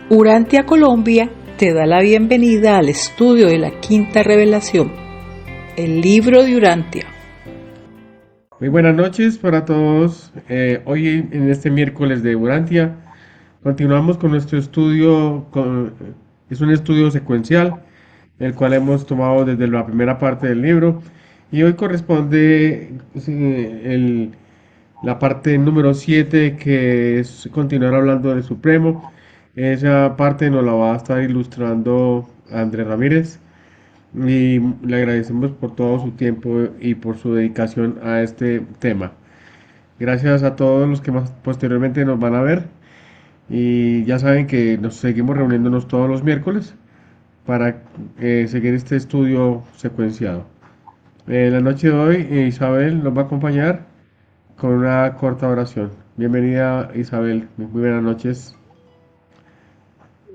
Urantia Colombia te da la bienvenida al estudio de la quinta revelación, el libro de Urantia. Muy buenas noches para todos. Hoy en este miércoles de Urantia continuamos con nuestro estudio. Es un estudio secuencial, el cual hemos tomado desde la primera parte del libro y hoy corresponde la parte número 7, que es continuar hablando del Supremo. Esa parte nos la va a estar ilustrando Andrés Ramírez y le agradecemos por todo su tiempo y por su dedicación a este tema. Gracias a todos los que más posteriormente nos van a ver y ya saben que nos seguimos reuniéndonos todos los miércoles para seguir este estudio secuenciado. La noche de hoy Isabel nos va a acompañar con una corta oración. Bienvenida Isabel, muy buenas noches.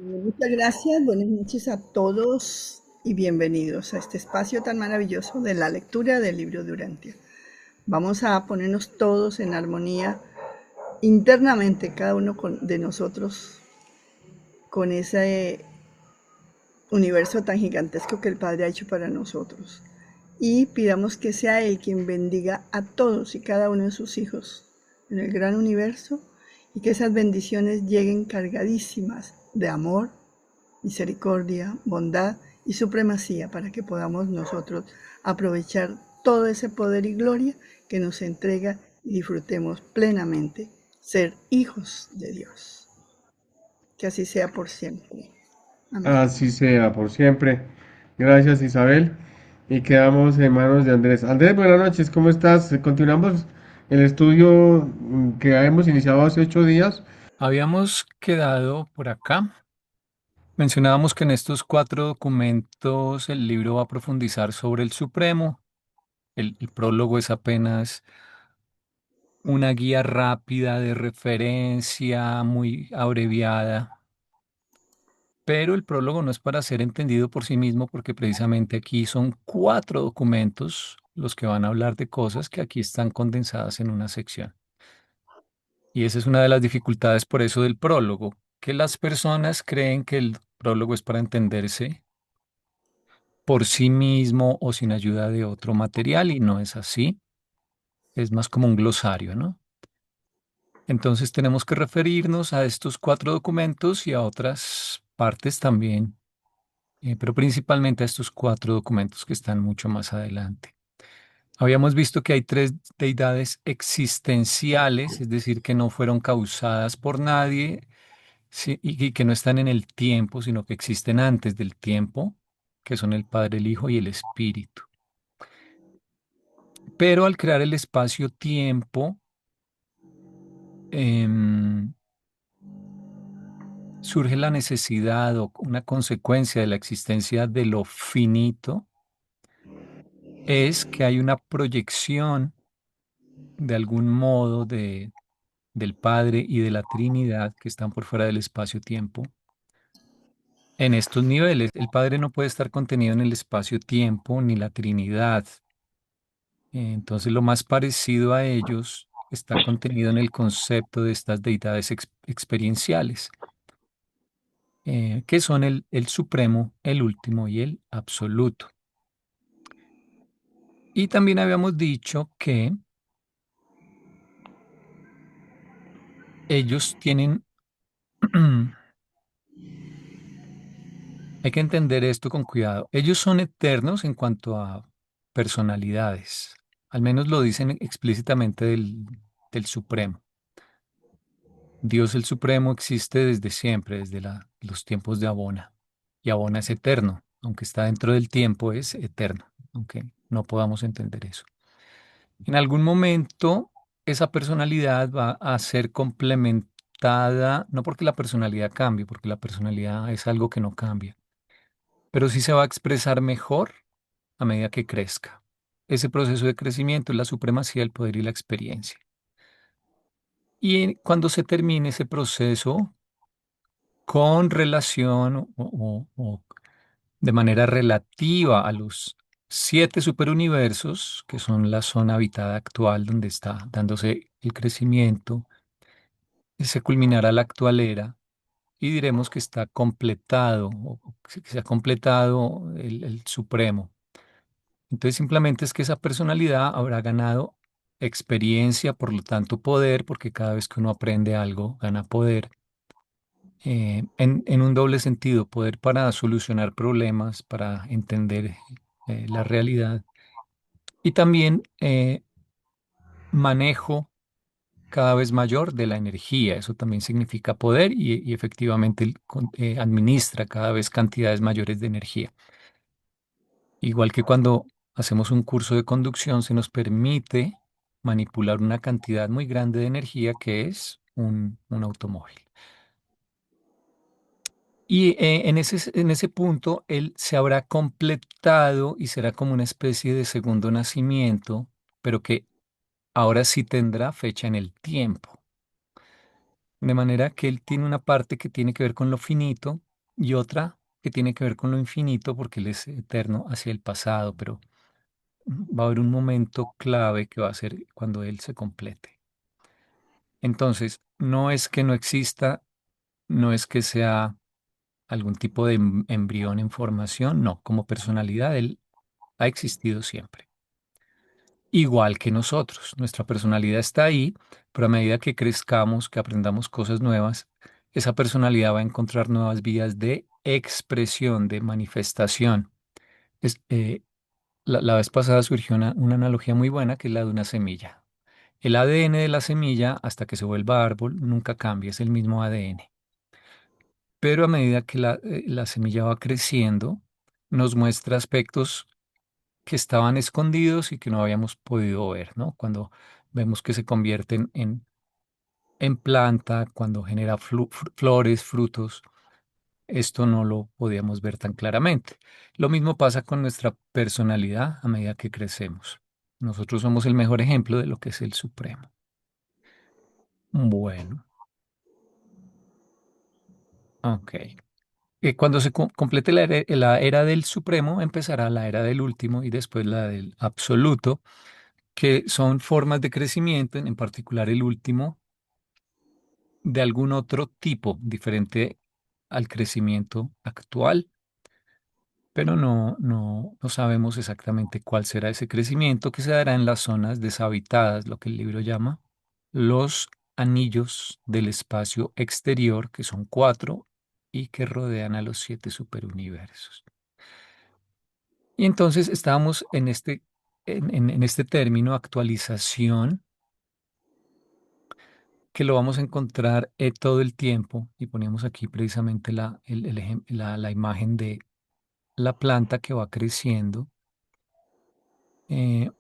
Muchas gracias, buenas noches a todos y bienvenidos a este espacio tan maravilloso de la lectura del libro de Urantia. Vamos a ponernos todos en armonía internamente, cada uno de nosotros, con ese universo tan gigantesco que el Padre ha hecho para nosotros. Y pidamos que sea Él quien bendiga a todos y cada uno de sus hijos en el gran universo y que esas bendiciones lleguen cargadísimas de amor, misericordia, bondad y supremacía para que podamos nosotros aprovechar todo ese poder y gloria que nos entrega y disfrutemos plenamente ser hijos de Dios. Que así sea por siempre. Amén. Así sea por siempre. Gracias Isabel. Y quedamos en manos de Andrés. Andrés, buenas noches, ¿cómo estás? Continuamos el estudio que hemos iniciado hace 8 días. Habíamos quedado por acá. Mencionábamos que en estos 4 documentos el libro va a profundizar sobre el Supremo. El prólogo es apenas una guía rápida de referencia, muy abreviada. Pero el prólogo no es para ser entendido por sí mismo porque precisamente aquí son 4 documentos los que van a hablar de cosas que aquí están condensadas en una sección. Y esa es una de las dificultades por eso del prólogo, que las personas creen que el prólogo es para entenderse por sí mismo o sin ayuda de otro material y no es así. Es más como un glosario, ¿no? Entonces tenemos que referirnos a estos 4 documentos y a otras partes también, pero principalmente a estos 4 documentos que están mucho más adelante. Habíamos visto que hay 3 deidades existenciales, es decir, que no fueron causadas por nadie, sí, y que no están en el tiempo, sino que existen antes del tiempo, que son el Padre, el Hijo y el Espíritu. Pero al crear el espacio-tiempo, em, surge la necesidad o una consecuencia de la existencia de lo finito, es que hay una proyección de algún modo del Padre y de la Trinidad que están por fuera del espacio-tiempo. En estos niveles, el Padre no puede estar contenido en el espacio-tiempo ni la Trinidad. Entonces, lo más parecido a ellos está contenido en el concepto de estas deidades experienciales, que son el supremo, el último y el absoluto. Y también habíamos dicho que ellos tienen, hay que entender esto con cuidado, ellos son eternos en cuanto a personalidades, al menos lo dicen explícitamente del supremo. Dios el Supremo existe desde siempre, desde los tiempos de Abona. Y Abona es eterno, aunque está dentro del tiempo, es eterno, aunque no podamos entender eso. En algún momento, esa personalidad va a ser complementada, no porque la personalidad cambie, porque la personalidad es algo que no cambia, pero sí se va a expresar mejor a medida que crezca. Ese proceso de crecimiento es la supremacía del poder y la experiencia. Y cuando se termine ese proceso, con relación o de manera relativa a los 7 superuniversos, que son la zona habitada actual donde está dándose el crecimiento, y se culminará la actual era, y diremos que está completado, o que se ha completado el Supremo. Entonces simplemente es que esa personalidad habrá ganado experiencia, por lo tanto poder, porque cada vez que uno aprende algo, gana poder, en un doble sentido, poder para solucionar problemas, para entender la realidad, y también manejo cada vez mayor de la energía. Eso también significa poder y efectivamente administra cada vez cantidades mayores de energía. Igual que cuando hacemos un curso de conducción, se nos permite manipular una cantidad muy grande de energía que es un automóvil. Y en ese punto, él se habrá completado y será como una especie de segundo nacimiento, pero que ahora sí tendrá fecha en el tiempo. De manera que él tiene una parte que tiene que ver con lo finito y otra que tiene que ver con lo infinito, porque él es eterno hacia el pasado, pero va a haber un momento clave que va a ser cuando él se complete. Entonces, no es que no exista, no es que sea algún tipo de embrión en formación, no, como personalidad él ha existido siempre. Igual que nosotros, nuestra personalidad está ahí, pero a medida que crezcamos, que aprendamos cosas nuevas, esa personalidad va a encontrar nuevas vías de expresión, de manifestación. Es, la vez pasada surgió una analogía muy buena que es la de una semilla. El ADN de la semilla, hasta que se vuelva árbol, nunca cambia, es el mismo ADN. Pero a medida que la semilla va creciendo, nos muestra aspectos que estaban escondidos y que no habíamos podido ver, ¿no? Cuando vemos que se convierten en planta, cuando genera flores, frutos, esto no lo podíamos ver tan claramente. Lo mismo pasa con nuestra personalidad a medida que crecemos. Nosotros somos el mejor ejemplo de lo que es el Supremo. Bueno, ok. Cuando se complete la era del Supremo, empezará la era del último y después la del absoluto, que son formas de crecimiento, en particular el último, de algún otro tipo diferente al crecimiento actual, pero no sabemos exactamente cuál será ese crecimiento que se dará en las zonas deshabitadas, lo que el libro llama los anillos del espacio exterior, que son 4 y que rodean a los 7 superuniversos. Y entonces estábamos en este término actualización, que lo vamos a encontrar todo el tiempo, y poníamos aquí precisamente la imagen de la planta que va creciendo.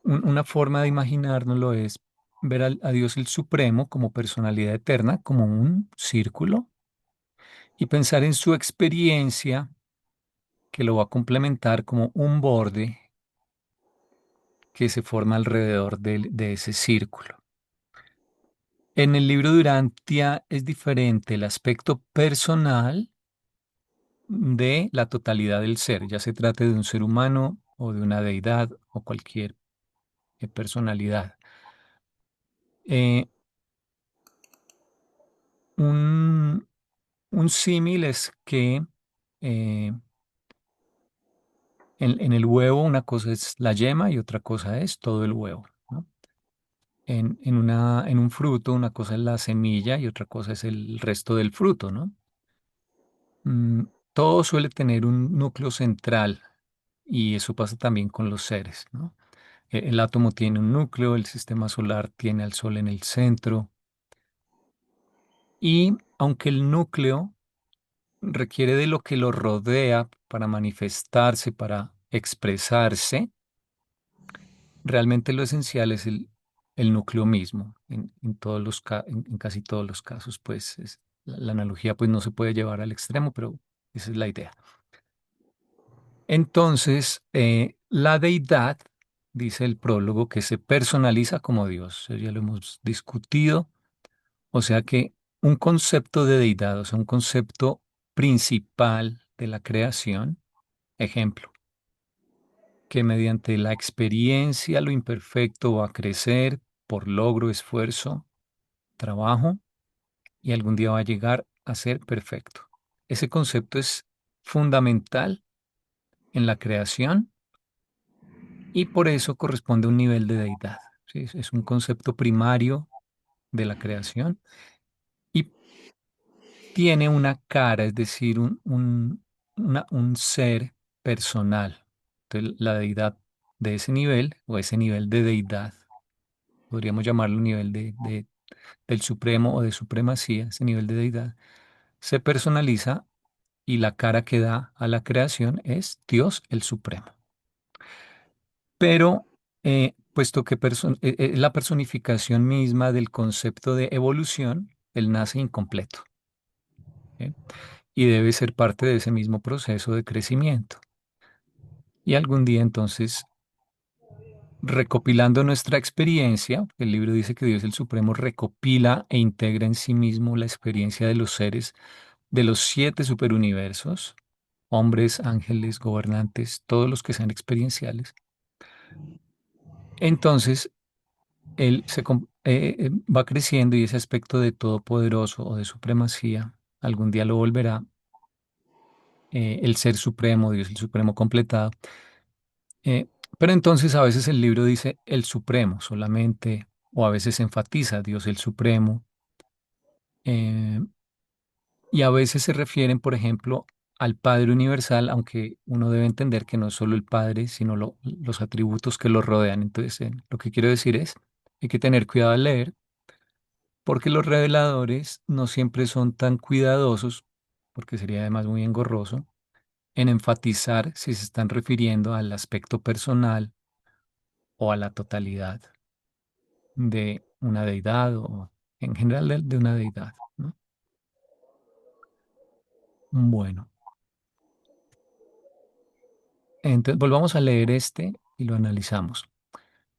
Una forma de imaginárnoslo es ver a Dios el Supremo como personalidad eterna, como un círculo, y pensar en su experiencia que lo va a complementar como un borde que se forma alrededor de ese círculo. En el libro de Urantia es diferente el aspecto personal de la totalidad del ser, ya se trate de un ser humano o de una deidad o cualquier personalidad. Eh, un, un símil es que eh, en el huevo una cosa es la yema y otra cosa es todo el huevo, ¿no? En un fruto una cosa es la semilla y otra cosa es el resto del fruto, ¿no? Mm, Todo suele tener un núcleo central y eso pasa también con los seres, ¿no? El átomo tiene un núcleo, el sistema solar tiene al Sol en el centro y aunque el núcleo requiere de lo que lo rodea para manifestarse, para expresarse, realmente lo esencial es el núcleo mismo. En casi todos los casos, pues la analogía pues no se puede llevar al extremo, pero esa es la idea. Entonces, la deidad, dice el prólogo, que se personaliza como Dios. Eso ya lo hemos discutido. O sea que un concepto de deidad, o sea, un concepto principal de la creación, ejemplo, que mediante la experiencia lo imperfecto va a crecer por logro, esfuerzo, trabajo, y algún día va a llegar a ser perfecto. ese concepto es fundamental en la creación y por eso corresponde a un nivel de deidad. ¿Sí? Es un concepto primario de la creación y tiene una cara, es decir, un ser personal. Entonces, la deidad de ese nivel o ese nivel de deidad, podríamos llamarlo nivel del supremo o de supremacía, ese nivel de deidad, se personaliza y la cara que da a la creación es Dios el Supremo. Pero puesto que la personificación misma del concepto de evolución, él nace incompleto, ¿sí? Y debe ser parte de ese mismo proceso de crecimiento. Y algún día entonces, recopilando nuestra experiencia, el libro dice que Dios el Supremo recopila e integra en sí mismo la experiencia de los seres de los 7 superuniversos, hombres, ángeles, gobernantes, todos los que sean experienciales. Entonces, él va creciendo y ese aspecto de todopoderoso o de supremacía, algún día lo volverá el ser supremo, Dios el Supremo completado. Eh, pero entonces a veces el libro dice el Supremo solamente, o a veces enfatiza Dios el Supremo, eh, y a veces se refieren, por ejemplo, al Padre Universal, aunque uno debe entender que no es solo el Padre, sino los atributos que lo rodean. Entonces, lo que quiero decir es, hay que tener cuidado al leer, porque los reveladores no siempre son tan cuidadosos, porque sería además muy engorroso, en enfatizar si se están refiriendo al aspecto personal o a la totalidad de una deidad o en general de una deidad, ¿no? Bueno, entonces volvamos a leer este y lo analizamos.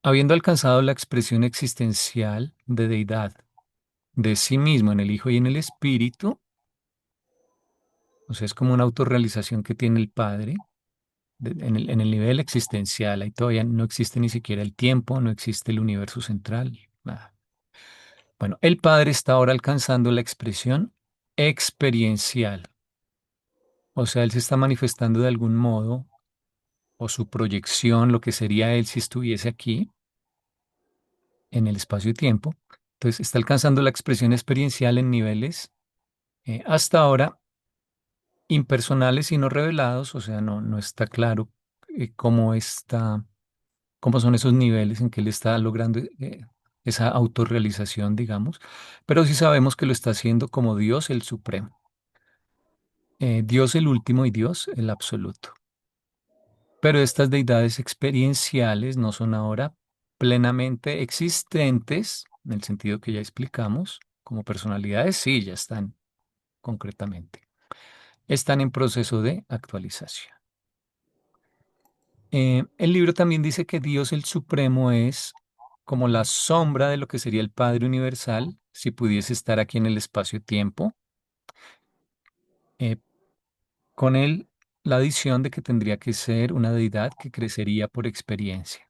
Habiendo alcanzado la expresión existencial de deidad de sí mismo en el Hijo y en el Espíritu, o sea, es como una autorrealización que tiene el Padre en el nivel existencial. Ahí todavía no existe ni siquiera el tiempo, no existe el universo central, nada. Bueno, el Padre está ahora alcanzando la expresión experiencial, o sea, Él se está manifestando de algún modo, o su proyección, lo que sería Él si estuviese aquí en el espacio-tiempo. Entonces, está alcanzando la expresión experiencial en niveles hasta ahora impersonales y no revelados, o sea, no está claro cómo está, cómo son esos niveles en que él está logrando esa autorrealización, digamos, pero sí sabemos que lo está haciendo como Dios el Supremo, Dios el último y Dios el absoluto. Pero estas deidades experienciales no son ahora plenamente existentes, en el sentido que ya explicamos, como personalidades, sí, ya están concretamente. Están en proceso de actualización. El libro también dice que Dios el Supremo es como la sombra de lo que sería el Padre Universal si pudiese estar aquí en el espacio-tiempo, eh, con él la adición de que tendría que ser una deidad que crecería por experiencia,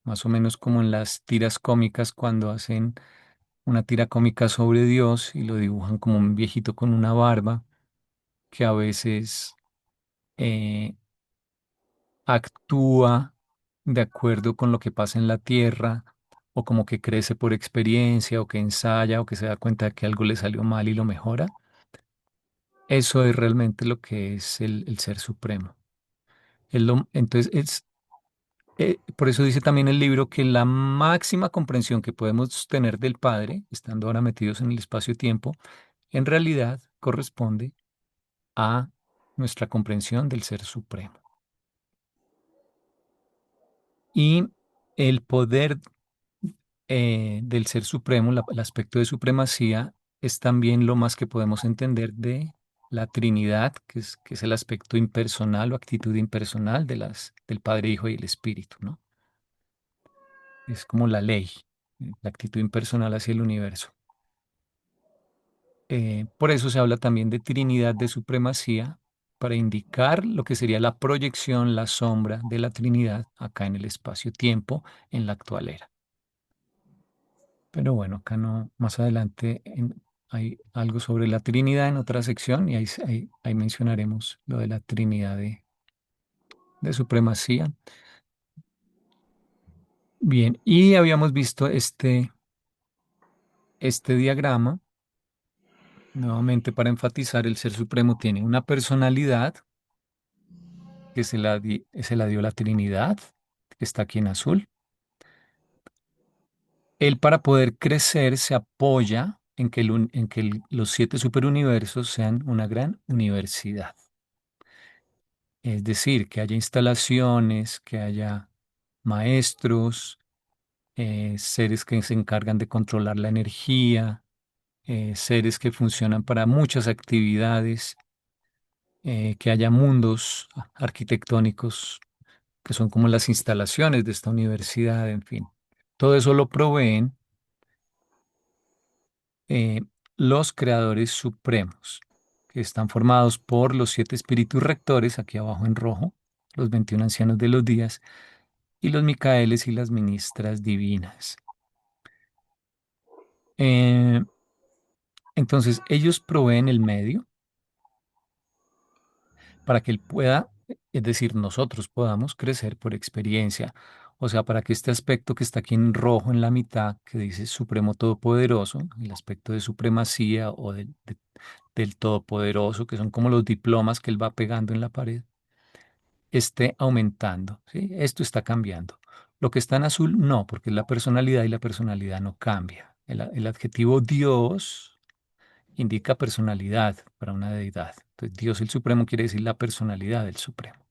más o menos como en las tiras cómicas cuando hacen una tira cómica sobre Dios y lo dibujan como un viejito con una barba que a veces eh, actúa de acuerdo con lo que pasa en la tierra, o como que crece por experiencia, o que ensaya, o que se da cuenta de que algo le salió mal y lo mejora. Eso es realmente lo que es el ser supremo. Entonces, por eso dice también el libro que la máxima comprensión que podemos tener del Padre, estando ahora metidos en el espacio-tiempo, en realidad corresponde a nuestra comprensión del ser supremo. Y el poder del ser supremo, el aspecto de supremacía, es también lo más que podemos entender de la Trinidad, que es el aspecto impersonal o actitud impersonal del Padre, Hijo y el Espíritu, ¿no? Es como la ley, la actitud impersonal hacia el universo. Por eso se habla también de Trinidad de supremacía, para indicar lo que sería la proyección, la sombra de la Trinidad acá en el espacio-tiempo, en la actual era. Pero bueno, acá no, más adelante hay algo sobre la Trinidad en otra sección y ahí mencionaremos lo de la Trinidad de supremacía. Bien, y habíamos visto este diagrama, nuevamente para enfatizar, el Ser Supremo tiene una personalidad que se la dio la Trinidad, que está aquí en azul. Él para poder crecer se apoya en que, los 7 superuniversos sean una gran universidad. Es decir, que haya instalaciones, que haya maestros, seres que se encargan de controlar la energía, seres que funcionan para muchas actividades, que haya mundos arquitectónicos que son como las instalaciones de esta universidad, en fin. Todo eso lo proveen eh, los creadores supremos, que están formados por los 7 espíritus rectores, aquí abajo en rojo, los 21 ancianos de los días, y los Micaeles y las ministras divinas. Eh, entonces, ellos proveen el medio para que él pueda, es decir, nosotros podamos crecer por experiencia. O sea, para que este aspecto que está aquí en rojo en la mitad, que dice Supremo Todopoderoso, el aspecto de supremacía o del Todopoderoso, que son como los diplomas que él va pegando en la pared, esté aumentando, ¿sí? Esto está cambiando. Lo que está en azul, no, porque es la personalidad y la personalidad no cambia. El adjetivo Dios indica personalidad para una deidad. Entonces, Dios el Supremo quiere decir la personalidad del Supremo.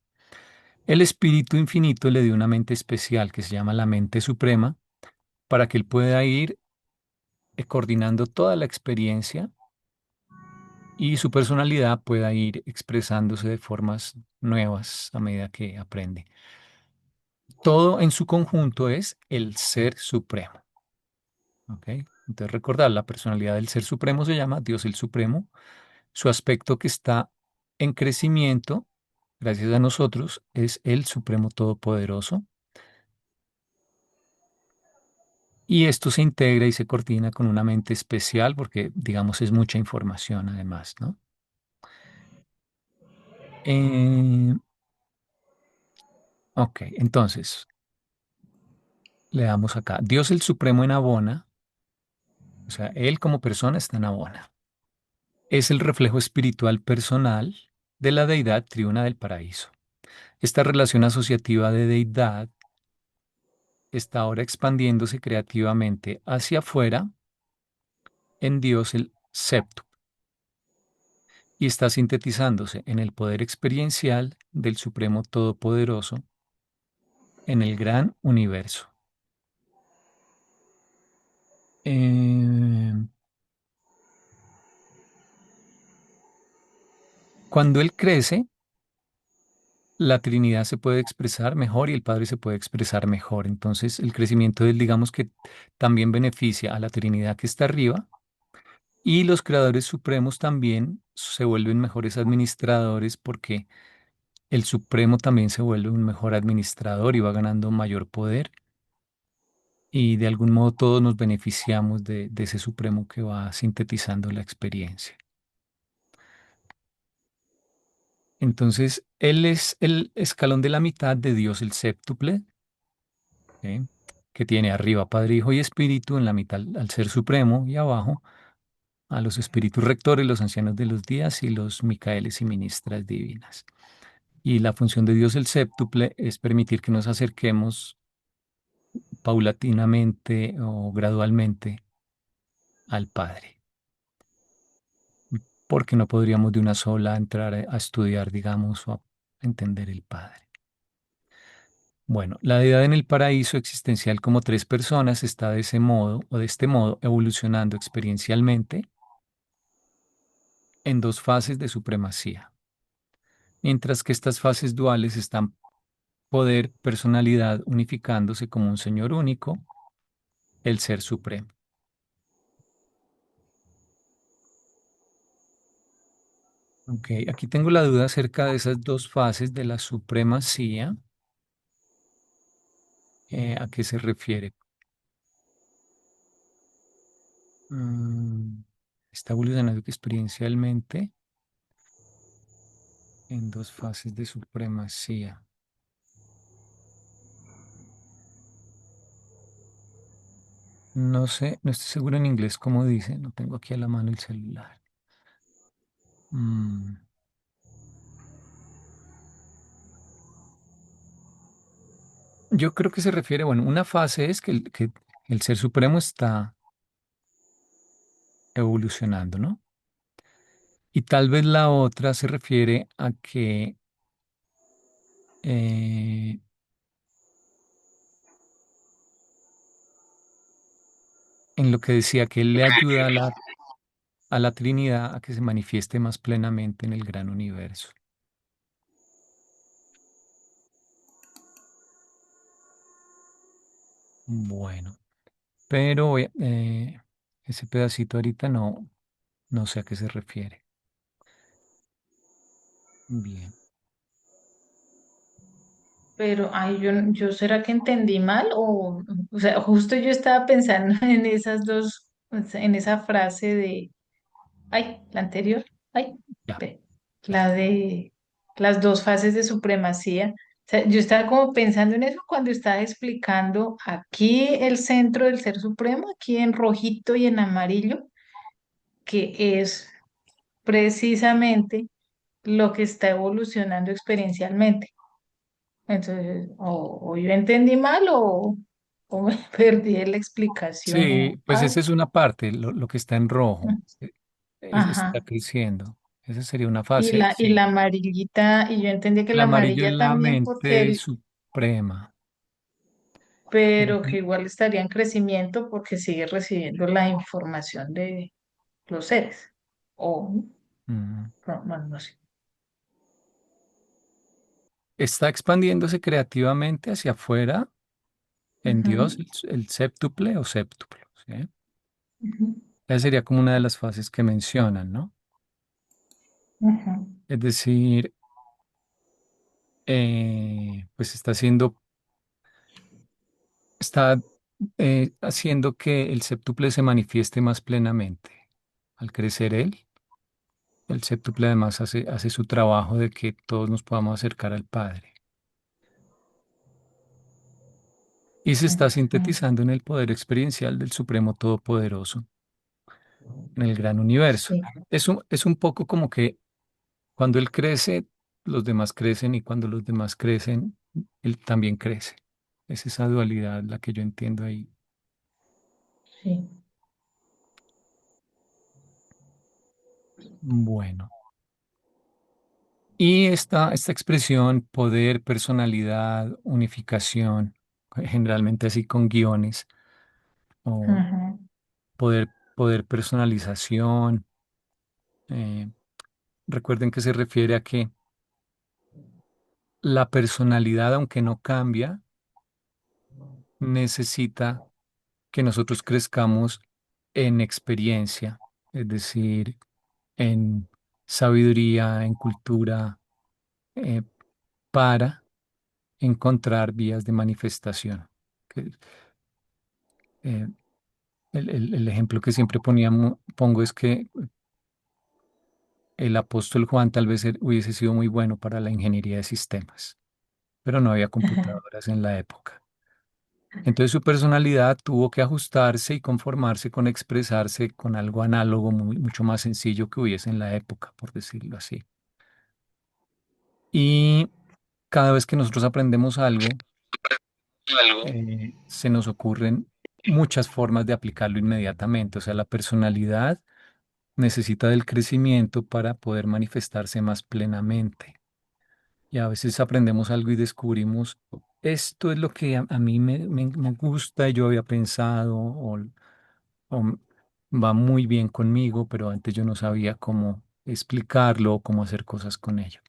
El Espíritu Infinito le dio una mente especial que se llama la mente suprema para que él pueda ir coordinando toda la experiencia y su personalidad pueda ir expresándose de formas nuevas a medida que aprende. Todo en su conjunto es el Ser Supremo. ¿Ok? Entonces recordar, la personalidad del Ser Supremo se llama Dios el Supremo. Su aspecto que está en crecimiento, gracias a nosotros, es el Supremo Todopoderoso. Y esto se integra y se coordina con una mente especial porque, digamos, es mucha información además, ¿no? Eh, ok, entonces le damos acá. Dios el Supremo en Abona, o sea, Él como persona está en Abona. Es el reflejo espiritual personal de la deidad triuna del paraíso. Esta relación asociativa de deidad está ahora expandiéndose creativamente hacia afuera en Dios el Septo y está sintetizándose en el poder experiencial del Supremo Todopoderoso en el gran universo. Eh, Cuando Él crece, la Trinidad se puede expresar mejor y el Padre se puede expresar mejor. Entonces, el crecimiento de Él, digamos que también beneficia a la Trinidad que está arriba y los creadores supremos también se vuelven mejores administradores porque el Supremo también se vuelve un mejor administrador y va ganando mayor poder. Y de algún modo todos nos beneficiamos de ese Supremo que va sintetizando la experiencia. Entonces, Él es el escalón de la mitad de Dios el séptuple, ¿sí? Que tiene arriba Padre, Hijo y Espíritu, en la mitad al Ser Supremo y abajo a los espíritus rectores, los ancianos de los días y los Micaeles y ministras divinas. Y la función de Dios el séptuple es permitir que nos acerquemos paulatinamente o gradualmente al Padre, porque no podríamos de una sola entrar a estudiar, digamos, o a entender el Padre. Bueno, la deidad en el paraíso existencial como 3 personas está de ese modo o de este modo evolucionando experiencialmente en 2 fases de supremacía, mientras que estas fases duales están poder, personalidad unificándose como un Señor único, el Ser Supremo. Ok, aquí tengo la duda acerca de esas 2 fases de la supremacía. ¿A qué se refiere? Mm, está evolucionando experiencialmente en dos fases de supremacía. No sé, no estoy seguro en inglés cómo dice, no tengo aquí a la mano el celular. Mm, Yo creo que se refiere, bueno, una fase es que el Ser Supremo está evolucionando, ¿no? Y tal vez la otra se refiere a que eh, en lo que decía que él le ayuda a la Trinidad a que se manifieste más plenamente en el gran universo. Bueno, pero ese pedacito ahorita no sé a qué se refiere. Bien. Pero, ay, yo ¿será que entendí mal? O sea, justo yo estaba pensando en esas dos, o sea, en esa frase de, ay, la anterior, ay, Ya, ve, ya. la de las dos fases de supremacía. O sea, yo estaba como pensando en eso cuando estaba explicando aquí el centro del ser supremo, aquí en rojito y en amarillo, que es precisamente lo que está evolucionando experiencialmente. Entonces, o yo entendí mal o me perdí en la explicación. Sí, pues Ay, esa es una parte, lo que está en rojo, está ajá. creciendo. Esa sería una Y fase, la sí. amarillita, y yo entendí que El la amarillo es amarilla la también, porque mente suprema. pero Ujú. que igual estaría en crecimiento porque sigue recibiendo la información de los seres. O Mm. no sé. Está expandiéndose creativamente hacia afuera en Dios, Ujú, el séptuple o séptuplo, ¿sí? ujú, Esa sería como una de las fases que mencionan, ¿no? ujú, Es decir, pues está haciendo que el séptuple se manifieste más plenamente. Al crecer él, el séptuple además hace su trabajo de que todos nos podamos acercar al Padre. Y se está ujú. sintetizando en el poder experiencial del Supremo Todopoderoso, en el gran universo. Sí, Es un poco como que cuando él crece, los demás crecen y cuando los demás crecen, él también crece. Es esa dualidad la que yo entiendo ahí. sí. Bueno. Y esta expresión, poder, personalidad, unificación, generalmente así con guiones, o Ujú, poder, personalización, eh, recuerden que se refiere a que la personalidad, aunque no cambia, necesita que nosotros crezcamos en experiencia, es decir, en sabiduría, en cultura, eh, para encontrar vías de manifestación. Que, eh, el ejemplo que siempre pongo es que el apóstol Juan tal vez hubiese sido muy bueno para la ingeniería de sistemas, pero no había ujú, computadoras en la época. Entonces su personalidad tuvo que ajustarse y conformarse con expresarse con algo análogo mucho más sencillo que hubiese en la época, por decirlo así. Y cada vez que nosotros aprendemos algo, se nos ocurren muchas formas de aplicarlo inmediatamente. O sea, la personalidad necesita del crecimiento para poder manifestarse más plenamente. Y a veces aprendemos algo y descubrimos, esto es lo que a mí me gusta, y yo había pensado, o va muy bien conmigo, pero antes yo no sabía cómo explicarlo o cómo hacer cosas con ello.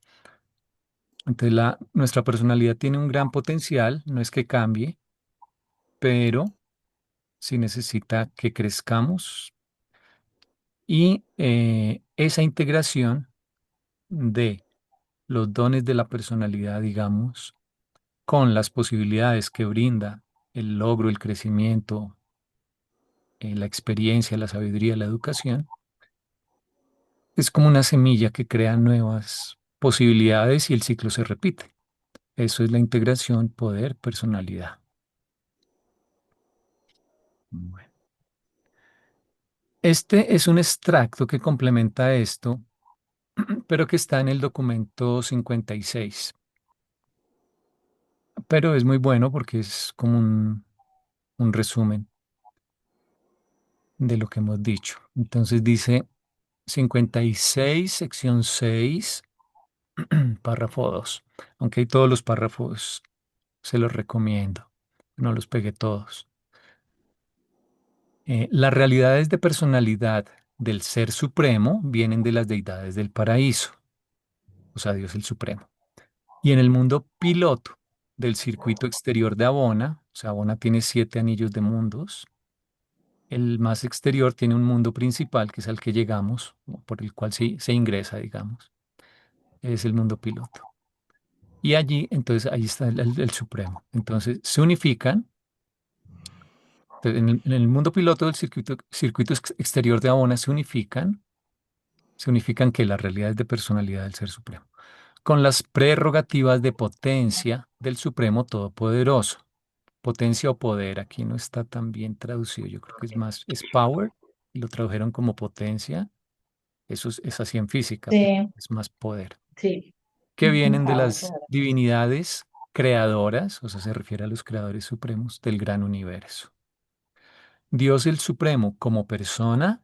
Entonces nuestra personalidad tiene un gran potencial, no es que cambie, pero sí necesita que crezcamos y esa integración de los dones de la personalidad, digamos, con las posibilidades que brinda el logro, el crecimiento, la experiencia, la sabiduría, la educación, es como una semilla que crea nuevas posibilidades y el ciclo se repite. Eso es la integración, poder, personalidad. Bueno. Este es un extracto que complementa esto, pero que está en el documento 56. Pero es muy bueno porque es como un resumen de lo que hemos dicho. Entonces dice 56, sección 6, párrafo 2. Aunque hay todos los párrafos, se los recomiendo. No los pegué todos. Las realidades de personalidad del Ser Supremo vienen de las deidades del paraíso, o sea, Dios el Supremo. Y en el mundo piloto del circuito exterior de Abona, o sea, Abona tiene 7 anillos de mundos. El más exterior tiene un mundo principal, que es al que llegamos, o por el cual se ingresa, digamos. Es el mundo piloto. Y allí, entonces, ahí está el Supremo. Entonces, se unifican. Entonces, en el mundo piloto del circuito exterior de Abona se unifican que las realidades de personalidad del Ser Supremo, con las prerrogativas de potencia del Supremo Todopoderoso. Potencia o poder, aquí no está tan bien traducido, yo creo que es power, y lo tradujeron como potencia. Eso es así en física, pero Sí, es más poder. sí. Que vienen de Power, las power. divinidades creadoras, o sea, se refiere a los creadores supremos del gran universo. Dios el Supremo como persona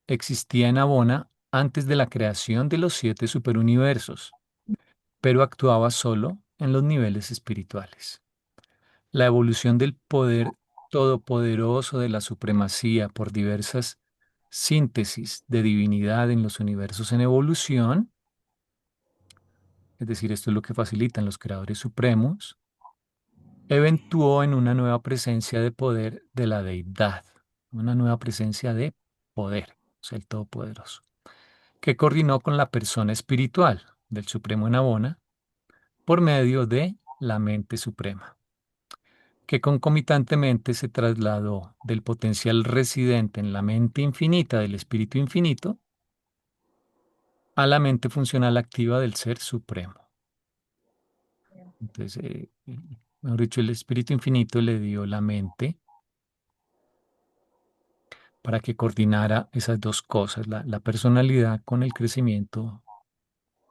existía en Abona antes de la creación de los 7 superuniversos, pero actuaba solo en los niveles espirituales. La evolución del poder todopoderoso de la supremacía por diversas síntesis de divinidad en los universos en evolución, es decir, esto es lo que facilitan los creadores supremos, eventuó en una nueva presencia de poder de la deidad, una nueva presencia de poder, o sea, el Todopoderoso, que coordinó con la persona espiritual del Supremo en Abona por medio de la mente suprema, que concomitantemente se trasladó del potencial residente en la mente infinita del Espíritu Infinito a la mente funcional activa del Ser Supremo. Entonces, mejor dicho, el Espíritu Infinito le dio la mente para que coordinara esas dos cosas, la personalidad con el crecimiento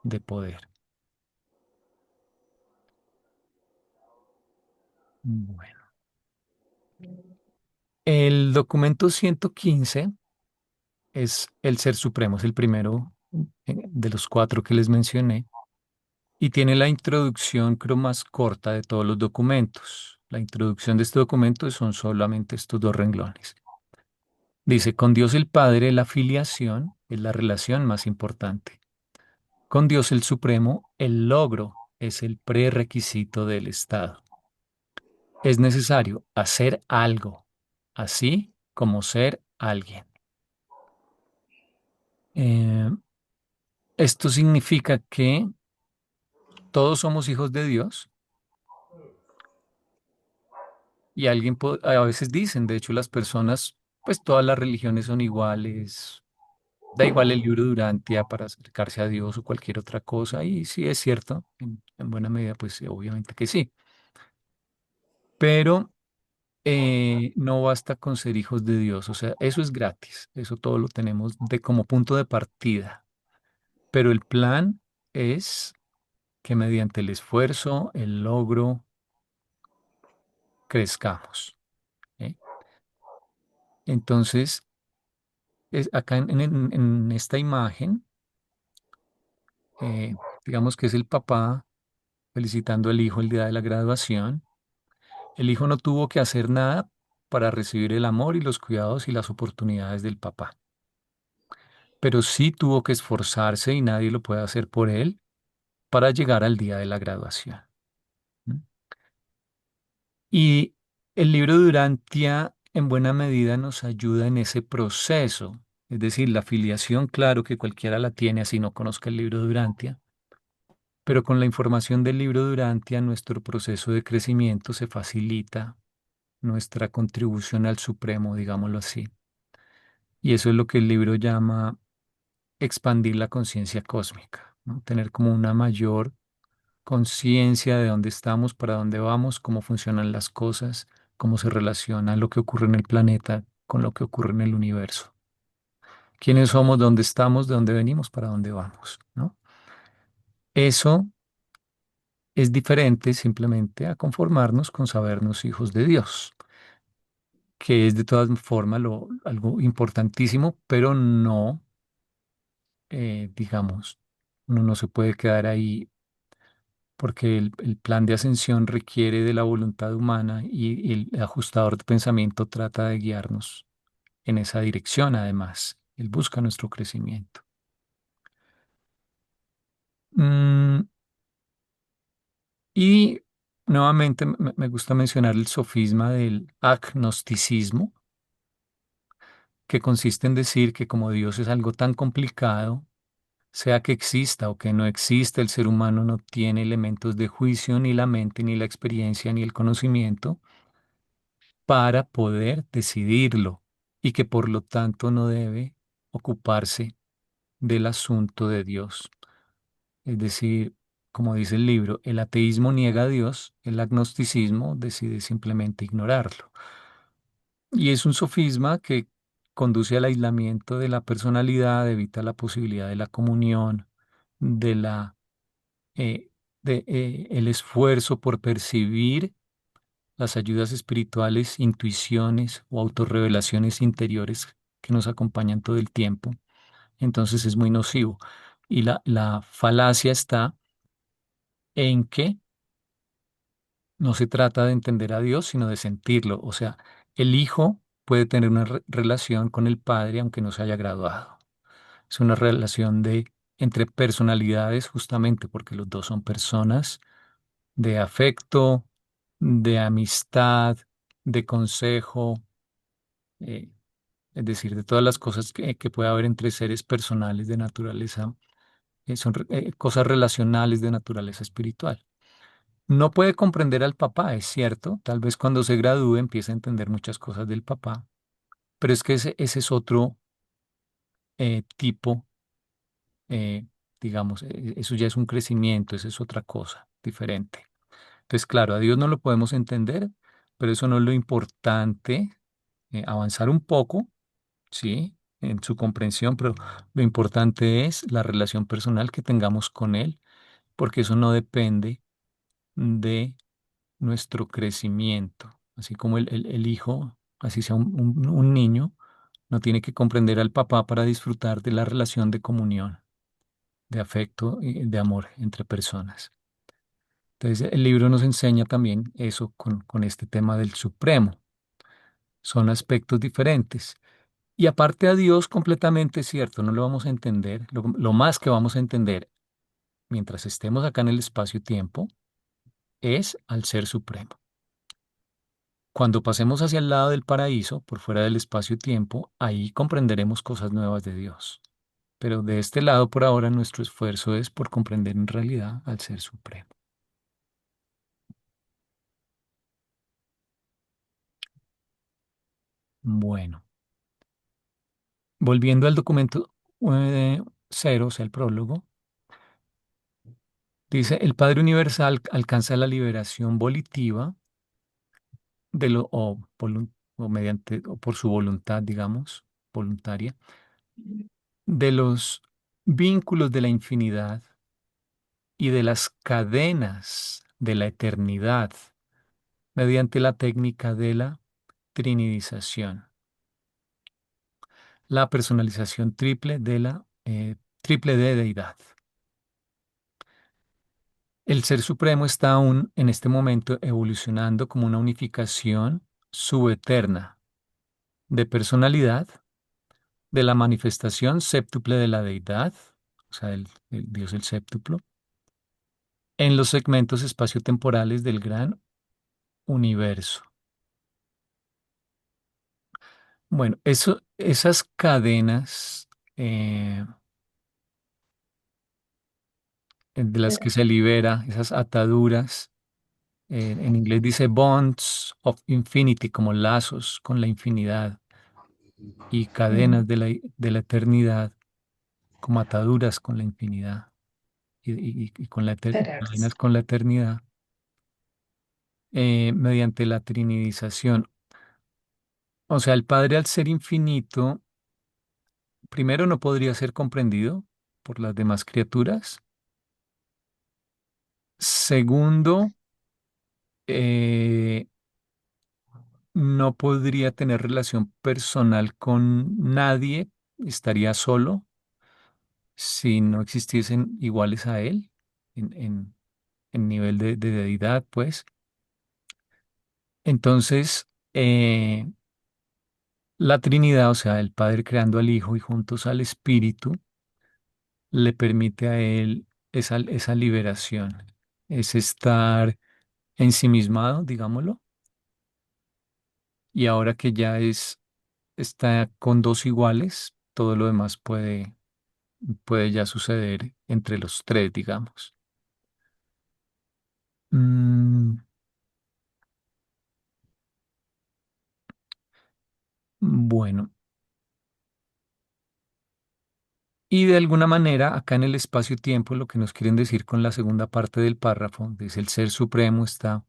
de poder. Bueno, el documento 115 es el Ser Supremo, es el primero de los 4 que les mencioné y tiene la introducción, creo, más corta de todos los documentos. La introducción de este documento son solamente estos 2 renglones. Dice, con Dios el Padre la filiación es la relación más importante. Con Dios el Supremo el logro es el prerequisito del estado. Es necesario hacer algo, así como ser alguien. Eh, Esto significa que todos somos hijos de Dios y a veces dicen, de hecho las personas, pues todas las religiones son iguales, da igual el libro de Urantia para acercarse a Dios o cualquier otra cosa, y sí es cierto, en buena medida, pues obviamente que sí, pero no basta con ser hijos de Dios, o sea, eso es gratis, eso todo lo tenemos como punto de partida, pero el plan es que mediante el esfuerzo, el logro, crezcamos. ¿Eh? Entonces, acá en esta imagen, eh, digamos que es el papá felicitando al hijo el día de la graduación. El hijo no tuvo que hacer nada para recibir el amor y los cuidados y las oportunidades del papá, pero sí tuvo que esforzarse y nadie lo puede hacer por él para llegar al día de la graduación. ¿Mm? Y el libro de Urantia en buena medida nos ayuda en ese proceso. Es decir, la afiliación, claro que cualquiera la tiene así no conozca el libro de Urantia, pero con la información del libro de Urantia nuestro proceso de crecimiento se facilita, nuestra contribución al Supremo, digámoslo así. Y eso es lo que el libro llama expandir la conciencia cósmica, ¿no? Tener como una mayor conciencia de dónde estamos, para dónde vamos, cómo funcionan las cosas, cómo se relaciona lo que ocurre en el planeta con lo que ocurre en el universo. ¿Quiénes somos? ¿Dónde estamos? ¿De dónde venimos? ¿Para dónde vamos? ¿No? Eso es diferente simplemente a conformarnos con sabernos hijos de Dios, que es de todas formas algo importantísimo, pero no, digamos, uno no se puede quedar ahí porque el plan de ascensión requiere de la voluntad humana y el ajustador de pensamiento trata de guiarnos en esa dirección, además. Él busca nuestro crecimiento. Mm, y nuevamente me gusta mencionar el sofisma del agnosticismo, que consiste en decir que como Dios es algo tan complicado, sea que exista o que no exista, el ser humano no tiene elementos de juicio, ni la mente, ni la experiencia, ni el conocimiento para poder decidirlo y que por lo tanto no debe ocuparse del asunto de Dios. Es decir, como dice el libro, el ateísmo niega a Dios, el agnosticismo decide simplemente ignorarlo. Y es un sofisma que conduce al aislamiento de la personalidad, evita la posibilidad de la comunión, de eh, el esfuerzo por percibir las ayudas espirituales, intuiciones o autorrevelaciones interiores que nos acompañan todo el tiempo. Entonces es muy nocivo. Y la falacia está en que no se trata de entender a Dios, sino de sentirlo. O sea, el hijo puede tener una relación con el padre aunque no se haya graduado. Es una relación entre personalidades justamente porque los dos son personas de afecto, de amistad, de consejo, eh, es decir, de todas las cosas que puede haber entre seres personales de naturaleza, son cosas relacionales de naturaleza espiritual. No puede comprender al papá, es cierto, tal vez cuando se gradúe empiece a entender muchas cosas del papá, pero es que ese es otro tipo, eh, digamos, eso ya es un crecimiento, eso es otra cosa diferente. Entonces, claro, a Dios no lo podemos entender, pero eso no es lo importante, avanzar un poco, sí, en su comprensión, pero lo importante es la relación personal que tengamos con Él, porque eso no depende de nuestro crecimiento. Así como el hijo, así sea un niño, no tiene que comprender al papá para disfrutar de la relación de comunión, de afecto y de amor entre personas. Entonces, el libro nos enseña también eso con este tema del Supremo. Son aspectos diferentes. Y aparte a Dios completamente cierto, no lo vamos a entender. Lo más que vamos a entender mientras estemos acá en el espacio-tiempo es al Ser Supremo. Cuando pasemos hacia el lado del paraíso, por fuera del espacio-tiempo, ahí comprenderemos cosas nuevas de Dios. Pero de este lado, por ahora, nuestro esfuerzo es por comprender en realidad al Ser Supremo. Bueno, volviendo al documento cero, o sea, el prólogo, dice, el Padre Universal alcanza la liberación volitiva o mediante, o por su voluntad, digamos, voluntaria, de los vínculos de la infinidad y de las cadenas de la eternidad mediante la técnica de la trinidización, la personalización triple de la triple de deidad. El Ser Supremo está aún en este momento evolucionando como una unificación subeterna de personalidad, de la manifestación séptuple de la deidad, o sea, el Dios el séptuplo, en los segmentos espaciotemporales del gran universo. Bueno, esas cadenas de las que se libera, esas ataduras, en inglés dice bonds of infinity, como lazos con la infinidad y Mm. cadenas de la eternidad, como ataduras con la infinidad y con cadenas con la eternidad, mediante la trinidización. O sea, el Padre al ser infinito, primero no podría ser comprendido por las demás criaturas. Segundo, eh, no podría tener relación personal con nadie, estaría solo si no existiesen iguales a él en nivel de deidad, pues. Entonces, la Trinidad, o sea, el Padre creando al Hijo y juntos al Espíritu, le permite a él esa liberación, es estar ensimismado, digámoslo, y ahora que ya está con dos iguales, todo lo demás puede ya suceder entre los tres, digamos. Mm, bueno, y de alguna manera, acá en el espacio-tiempo, lo que nos quieren decir con la segunda parte del párrafo, es el Ser Supremo está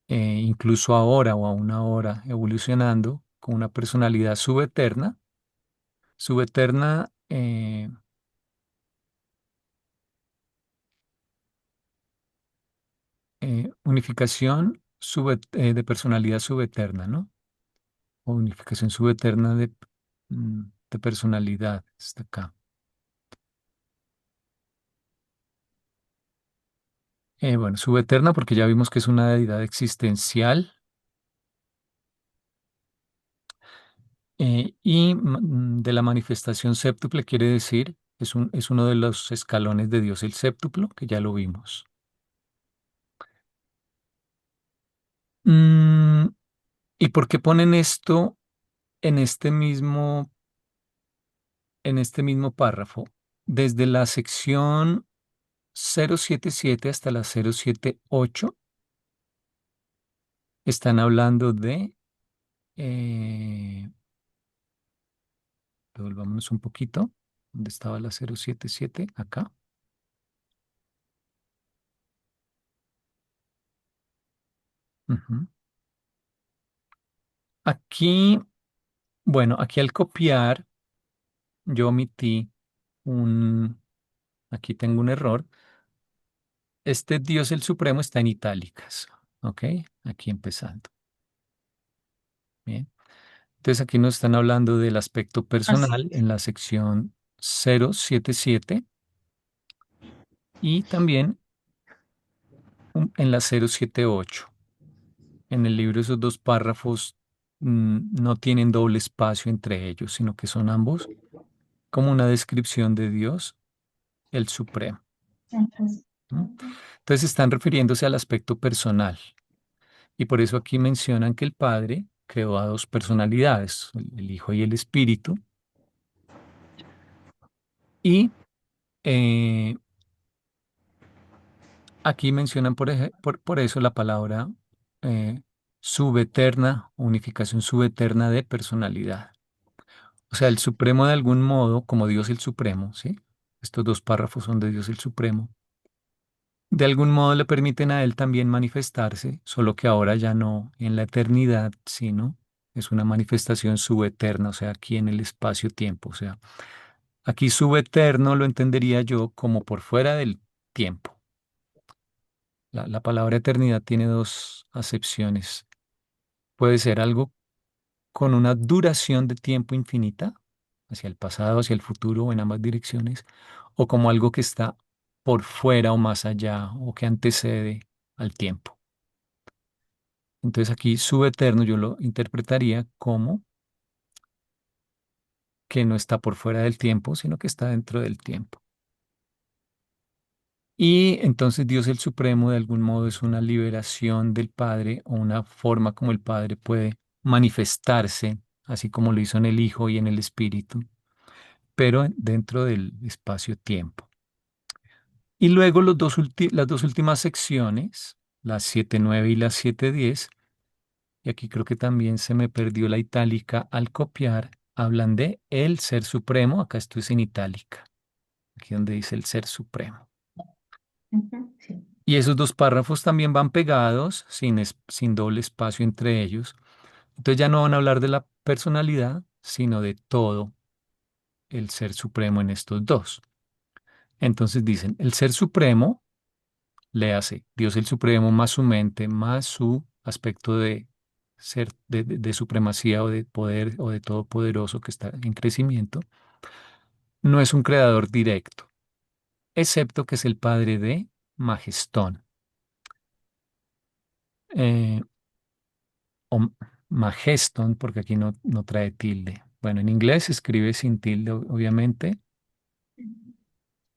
incluso ahora o aún ahora evolucionando con una personalidad subeterna. Subeterna, unificación de personalidad subeterna, ¿no? O unificación subeterna de personalidad, está acá. Bueno, subeterna porque ya vimos que es una deidad existencial de la manifestación séptuple quiere decir, es uno de los escalones de Dios el séptuplo, que ya lo vimos. Mm, ¿Y por qué ponen esto en este mismo párrafo? Desde la sección 077 hasta la 078 están hablando eh, devolvámonos un poquito, ¿dónde estaba la 077? Acá. Ujú. Aquí, bueno, aquí al copiar, yo omití aquí tengo un error. Este Dios el Supremo está en itálicas, ¿ok? Aquí empezando. Bien. Entonces aquí nos están hablando del aspecto Así personal es. en la sección 077 y también en la 078. En el libro esos dos párrafos no tienen doble espacio entre ellos, sino que son ambos como una descripción de Dios, el Supremo. Ujú. ¿No? Entonces están refiriéndose al aspecto personal y por eso aquí mencionan que el Padre creó a dos personalidades, el Hijo y el Espíritu, y eh, aquí mencionan por eso la palabra subeterna, unificación subeterna de personalidad. O sea, el Supremo de algún modo, como Dios el Supremo, ¿sí? Estos dos párrafos son de Dios el Supremo. De algún modo le permiten a Él también manifestarse, solo que ahora ya no en la eternidad, sino es una manifestación subeterna, o sea, aquí en el espacio-tiempo. O sea, aquí subeterno lo entendería yo como por fuera del tiempo. La palabra eternidad tiene dos acepciones. Puede ser algo con una duración de tiempo infinita, hacia el pasado, hacia el futuro o en ambas direcciones, o como algo que está por fuera o más allá o que antecede al tiempo. Entonces aquí subeterno yo lo interpretaría como que no está por fuera del tiempo, sino que está dentro del tiempo. Y entonces Dios el Supremo de algún modo es una liberación del Padre o una forma como el Padre puede manifestarse, así como lo hizo en el Hijo y en el Espíritu, pero dentro del espacio-tiempo. Y luego las dos últimas secciones, las 7.9 y las 7.10, y aquí creo que también se me perdió la itálica al copiar, hablan de el Ser Supremo, acá esto es en itálica, aquí donde dice el Ser Supremo. Ujú, sí. Y esos dos párrafos también van pegados, sin doble espacio entre ellos. Entonces ya no van a hablar de la personalidad, sino de todo el Ser Supremo en estos dos. Entonces dicen, el Ser Supremo le hace Dios el Supremo más su mente, más su aspecto de ser, de supremacía o de poder o de todopoderoso que está en crecimiento, no es un creador directo, excepto que es el padre de Magestón. Eh, o Majeston, porque aquí no trae tilde. Bueno, en inglés se escribe sin tilde, obviamente,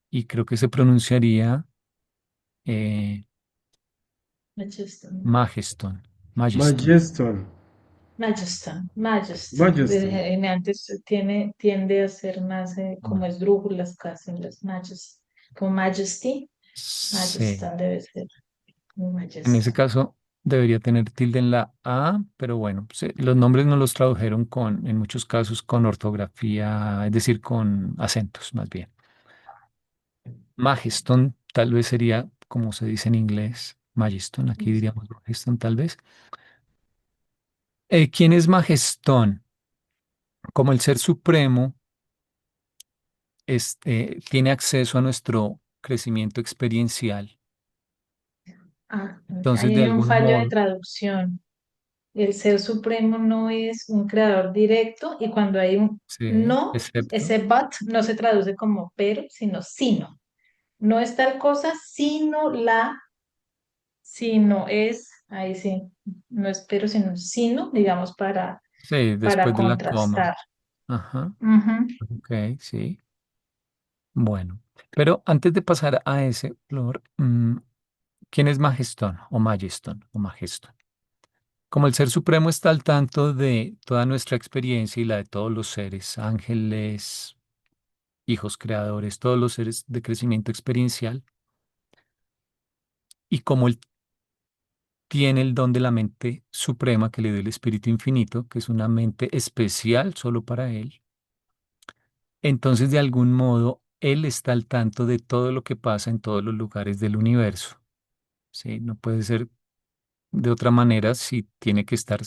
y creo que se pronunciaría eh, Majeston. Majeston, Majeston. Majeston. Majeston. Majeston. En antes tiende a ser más como Bueno, esdrújulas casi en las como Majesty. sí, Majeston debe ser. en ese Majeston. caso debería tener tilde en la A, pero bueno, los nombres no los tradujeron en muchos casos con ortografía, es decir, con acentos más bien. Majeston tal vez sería como se dice en inglés, Majeston, aquí diríamos Majeston tal vez. ¿Quién es Magestón? Como el Ser Supremo tiene acceso a nuestro crecimiento experiencial, Ah, entonces ahí de hay un algún fallo de modo, traducción. El ser supremo no es un creador directo y cuando hay un sí, no, excepto, ese but no se traduce como pero, sino sino. No es tal cosa, sino es, ahí sí, no es pero, sino, digamos, sí, para después de la coma. contrastar. Ajá, Ujú. ok, sí, bueno. Pero antes de pasar a ese, Flor, ¿quién es Magestón o Majeston o Majeston? Como el Ser Supremo está al tanto de toda nuestra experiencia y la de todos los seres, ángeles, hijos creadores, todos los seres de crecimiento experiencial, y como él tiene el don de la mente suprema que le dio el Espíritu Infinito, que es una mente especial solo para él, entonces de algún modo él está al tanto de todo lo que pasa en todos los lugares del universo. ¿Sí? No puede ser de otra manera si tiene que estar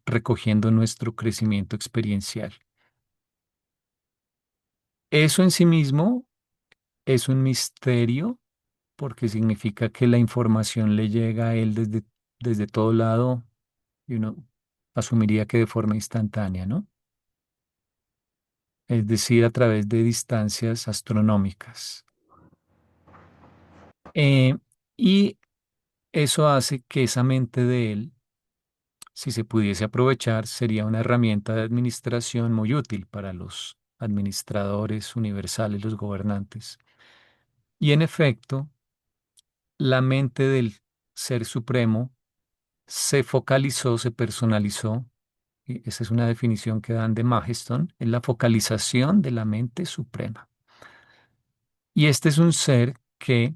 recogiendo nuestro crecimiento experiencial. Eso en sí mismo es un misterio porque significa que la información le llega a él desde todo lado y uno asumiría que de forma instantánea, ¿no? Es decir, a través de distancias astronómicas. Eh, y eso hace que esa mente de él, si se pudiese aprovechar, sería una herramienta de administración muy útil para los administradores universales, los gobernantes. Y en efecto, la mente del Ser Supremo se focalizó, se personalizó, y esa es una definición que dan de Majeston, es la focalización de la mente suprema. Y este es un ser que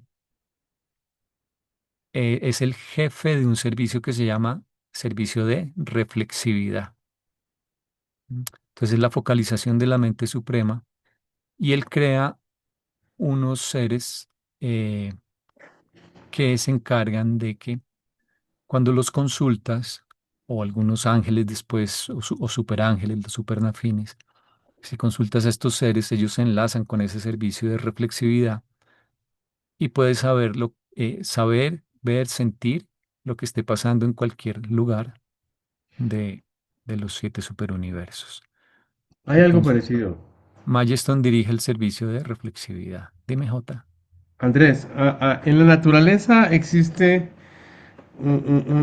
es el jefe de un servicio que se llama servicio de reflexividad. Entonces es la focalización de la mente suprema y él crea unos seres eh, que se encargan de que cuando los consultas, o algunos ángeles después, o superángeles, los supernafines, si consultas a estos seres, ellos se enlazan con ese servicio de reflexividad y puedes saber, ver, sentir lo que esté pasando en cualquier lugar de, de los siete superuniversos. Hay algo Entonces, parecido. Majeston dirige el servicio de reflexividad. Dime, Jota. Andrés, en la naturaleza existe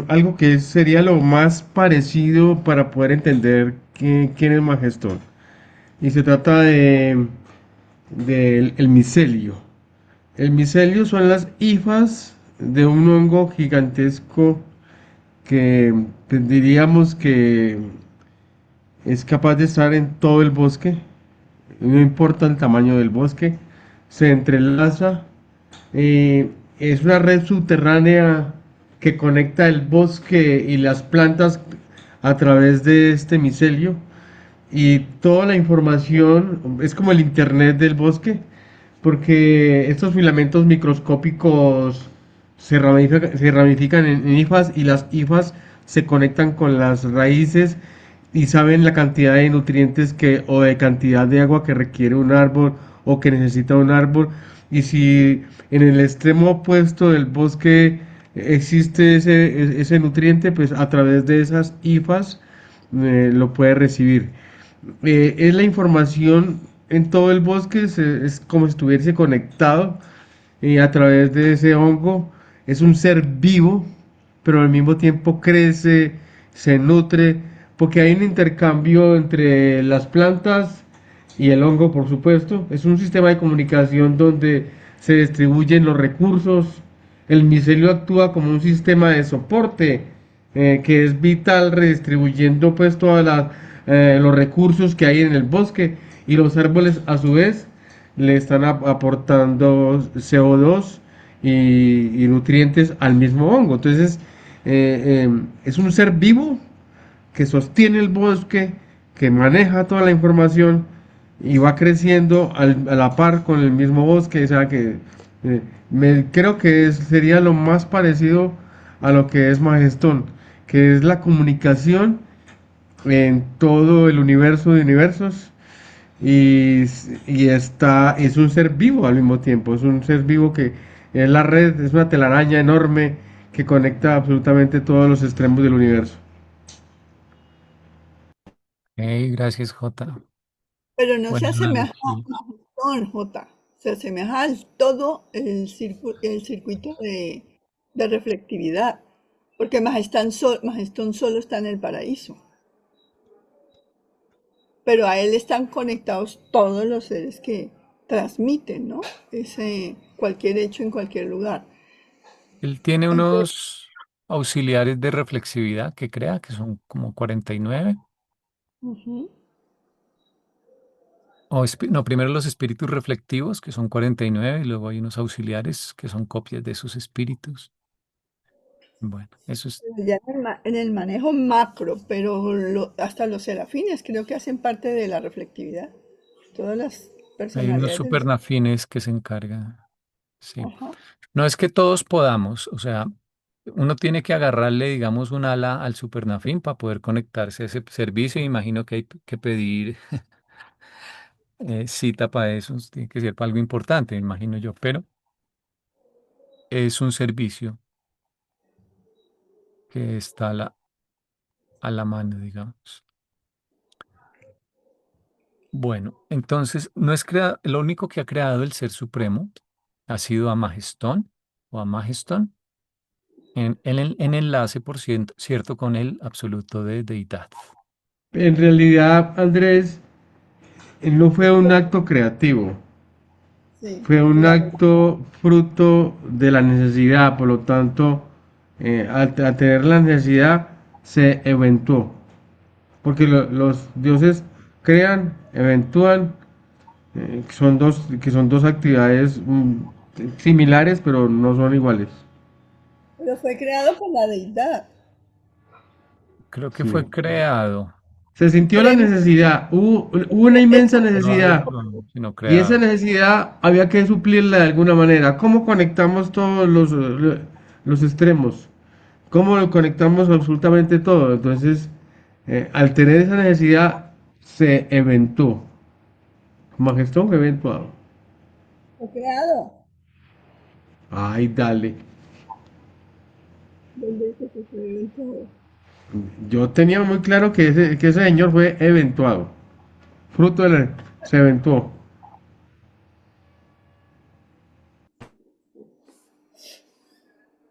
algo que sería lo más parecido para poder entender quién es Magestón. Y se trata del el micelio. El micelio son las hifas de un hongo gigantesco que diríamos que es capaz de estar en todo el bosque, no importa el tamaño del bosque, se entrelaza, es una red subterránea que conecta el bosque y las plantas a través de este micelio y toda la información es como el internet del bosque, porque estos filamentos microscópicos se ramifican en hifas y las hifas se conectan con las raíces y saben la cantidad de nutrientes que o de cantidad de agua que requiere un árbol o que necesita un árbol. Y si en el extremo opuesto del bosque existe ese nutriente, pues a través de esas hifas lo puede recibir. Es la información en todo el bosque, es como si estuviese conectado a través de ese hongo. Es un ser vivo, pero al mismo tiempo crece, se nutre, porque hay un intercambio entre las plantas y el hongo, por supuesto. Es un sistema de comunicación donde se distribuyen los recursos. El micelio actúa como un sistema de soporte que es vital redistribuyendo pues todos los recursos que hay en el bosque y los árboles a su vez le están aportando CO2 y nutrientes al mismo hongo. Entonces es un ser vivo que sostiene el bosque, que maneja toda la información y va creciendo a la par con el mismo bosque. O sea que creo que sería lo más parecido a lo que es Majestón, que es la comunicación en todo el universo de universos y, es un ser vivo al mismo tiempo, es un ser vivo que es la red, es una telaraña enorme que conecta absolutamente todos los extremos del universo. Hey, gracias, Jota. Pero no se Buena asemeja analogía. a Majestón, J. Se asemeja al todo el circuito de reflectividad. Porque Majestón solo está en el paraíso. Pero a él están conectados todos los seres que transmiten, ¿no? Ese cualquier hecho en cualquier lugar. Él tiene Entonces, unos auxiliares de reflexividad que crea, que son como 49. ujú. No, primero los espíritus reflectivos, que son 49, y luego hay unos auxiliares que son copias de esos espíritus. Bueno, eso es. Ya en el manejo macro, pero hasta los serafines creo que hacen parte de la reflectividad. Todas las Hay unos personalidades de los... supernafines que se encargan. Sí. Ajá. No es que todos podamos, o sea, uno tiene que agarrarle, digamos, un ala al supernafín para poder conectarse a ese servicio. Imagino que hay que pedir cita para eso, tiene que ser para algo importante, me imagino yo, pero es un servicio que está a la mano, digamos. Bueno, entonces, no es lo único que ha creado el Ser Supremo ha sido a Magestón o a Majeston en enlace, cierto, con el absoluto de deidad. En realidad, Andrés, no fue un acto creativo, Sí, fue un de la acto fruto de la necesidad, por lo tanto, al tener la necesidad, se eventuó, porque los dioses crean, eventúan, que son dos actividades similares, pero no son iguales. pero fue creado por la deidad. Creo que Sí. fue creado, Se sintió la Supremo, necesidad, hubo una es inmensa no necesidad adoptado, sino y esa creado. necesidad había que suplirla de alguna manera. ¿Cómo conectamos todos los extremos? ¿Cómo lo conectamos absolutamente todo? Entonces, al tener esa necesidad, se eventó. Majestón fue eventuado. fue creado. Ay, dale. ¿Dónde dice que fue en todo? Yo tenía muy claro que ese señor fue eventuado. Fruto de se eventuó.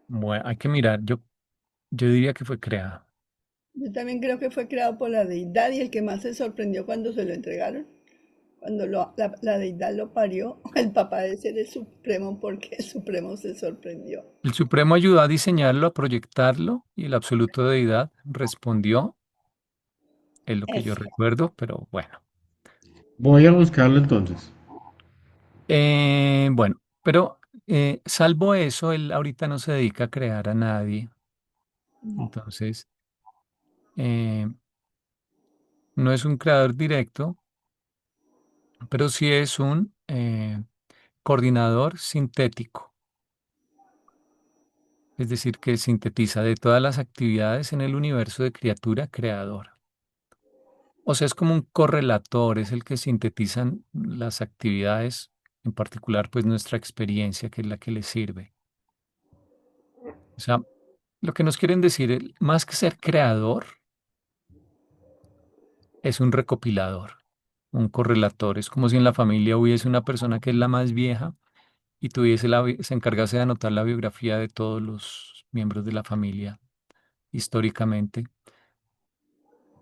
Bueno, hay que mirar, yo diría que fue creado. Yo también creo que fue creado por la deidad y el que más se sorprendió cuando se lo entregaron, cuando la deidad lo parió, el papá de ser el supremo porque el supremo se sorprendió. El Supremo ayudó a diseñarlo, a proyectarlo, y el absoluto de deidad respondió, es lo que yo Eso. recuerdo, pero bueno. Voy a buscarlo entonces. Bueno, pero salvo eso, él ahorita no se dedica a crear a nadie. No. Entonces, eh, No es un creador directo, pero sí es un coordinador sintético, es decir, que sintetiza de todas las actividades en el universo de criatura creador. O sea, es como un correlator, es el que sintetizan las actividades, en particular, pues nuestra experiencia, que es la que le sirve. O sea, lo que nos quieren decir, más que ser creador, es un recopilador, un correlator. Es como si en la familia hubiese una persona que es la más vieja y tuviese se encargase de anotar la biografía de todos los miembros de la familia históricamente.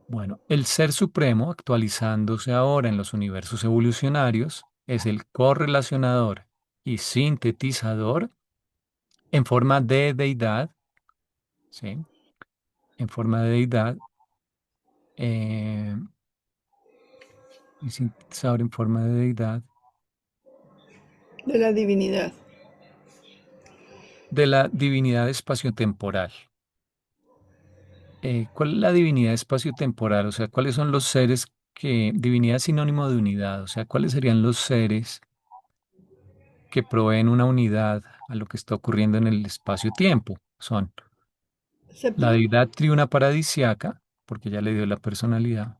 Bueno, el Ser Supremo, actualizándose ahora en los universos evolucionarios, es el correlacionador y sintetizador en forma de deidad, ¿sí? En forma de deidad, eh, y sintetizador en forma de deidad de la divinidad. de la divinidad espaciotemporal. ¿Cuál es la divinidad espaciotemporal? O sea, ¿cuáles son los seres que, divinidad es sinónimo de unidad? O sea, ¿cuáles serían los seres que proveen una unidad a lo que está ocurriendo en el espacio-tiempo? Son la Séptimo. deidad triuna paradisiaca, porque ya le dio la personalidad,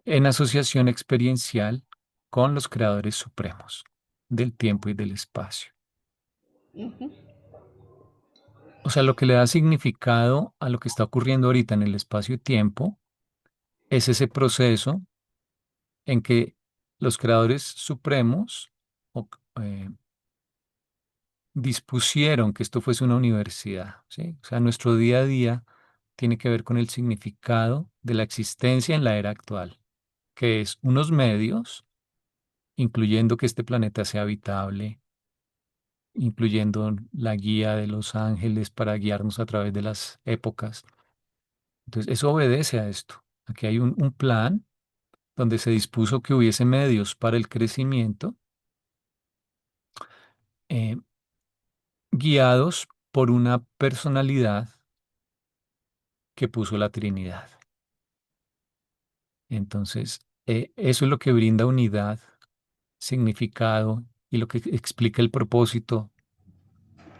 en asociación experiencial con los creadores supremos del tiempo y del espacio. O sea, lo que le da significado a lo que está ocurriendo ahorita en el espacio-tiempo es ese proceso en que los creadores supremos o, eh, dispusieron que esto fuese una universidad, ¿sí? O sea, nuestro día a día tiene que ver con el significado de la existencia en la era actual, que es unos medios, incluyendo que este planeta sea habitable, incluyendo la guía de los ángeles para guiarnos a través de las épocas. Entonces, eso obedece a esto. Aquí hay un plan donde se dispuso que hubiese medios para el crecimiento, eh, guiados por una personalidad que puso la Trinidad. Entonces, eso es lo que brinda unidad, significado y lo que explica el propósito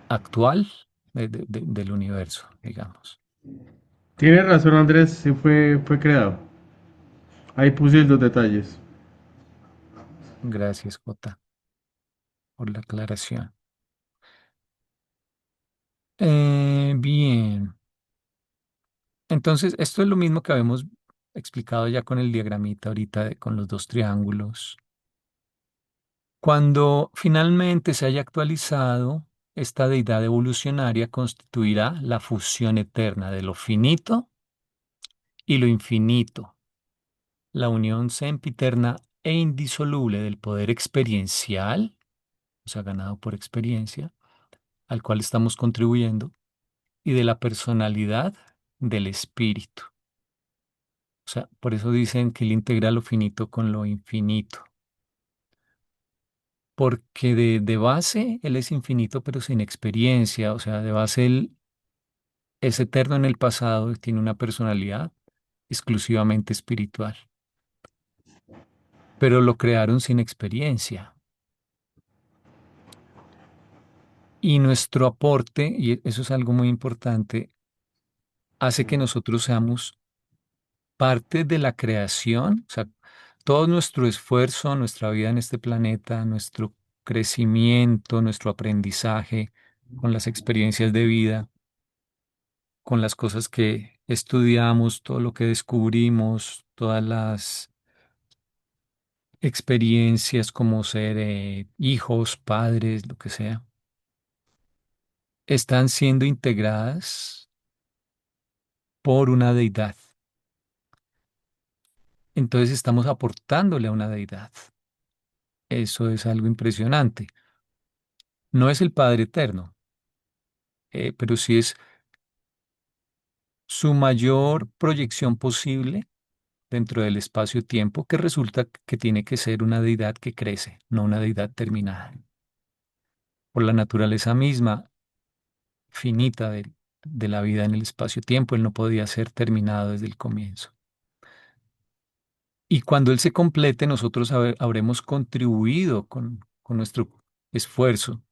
actual del universo, digamos. Tiene razón Andrés, sí fue creado. Ahí puse los detalles. Gracias, Jota, por la aclaración. Bien, entonces esto es lo mismo que habíamos explicado ya con el diagramita ahorita, con los dos triángulos. Cuando finalmente se haya actualizado, esta deidad evolucionaria constituirá la fusión eterna de lo finito y lo infinito, la unión sempiterna e indisoluble del poder experiencial, o sea, ganado por experiencia, al cual estamos contribuyendo, y de la personalidad del espíritu. O sea, por eso dicen que él integra lo finito con lo infinito, porque de base él es infinito pero sin experiencia, o sea, de base él es eterno en el pasado y tiene una personalidad exclusivamente espiritual, pero lo crearon sin experiencia. Y nuestro aporte, y eso es algo muy importante, hace que nosotros seamos parte de la creación, o sea, todo nuestro esfuerzo, nuestra vida en este planeta, nuestro crecimiento, nuestro aprendizaje con las experiencias de vida, con las cosas que estudiamos, todo lo que descubrimos, todas las experiencias como ser hijos, padres, lo que sea, están siendo integradas por una deidad. Entonces estamos aportándole a una deidad. Eso es algo impresionante. No es el Padre Eterno, pero sí es su mayor proyección posible dentro del espacio-tiempo, que resulta que tiene que ser una deidad que crece, no una deidad terminada. Por la naturaleza misma, finita de la vida en el espacio-tiempo, él no podía ser terminado desde el comienzo. Y cuando Él se complete, nosotros habremos contribuido con nuestro esfuerzo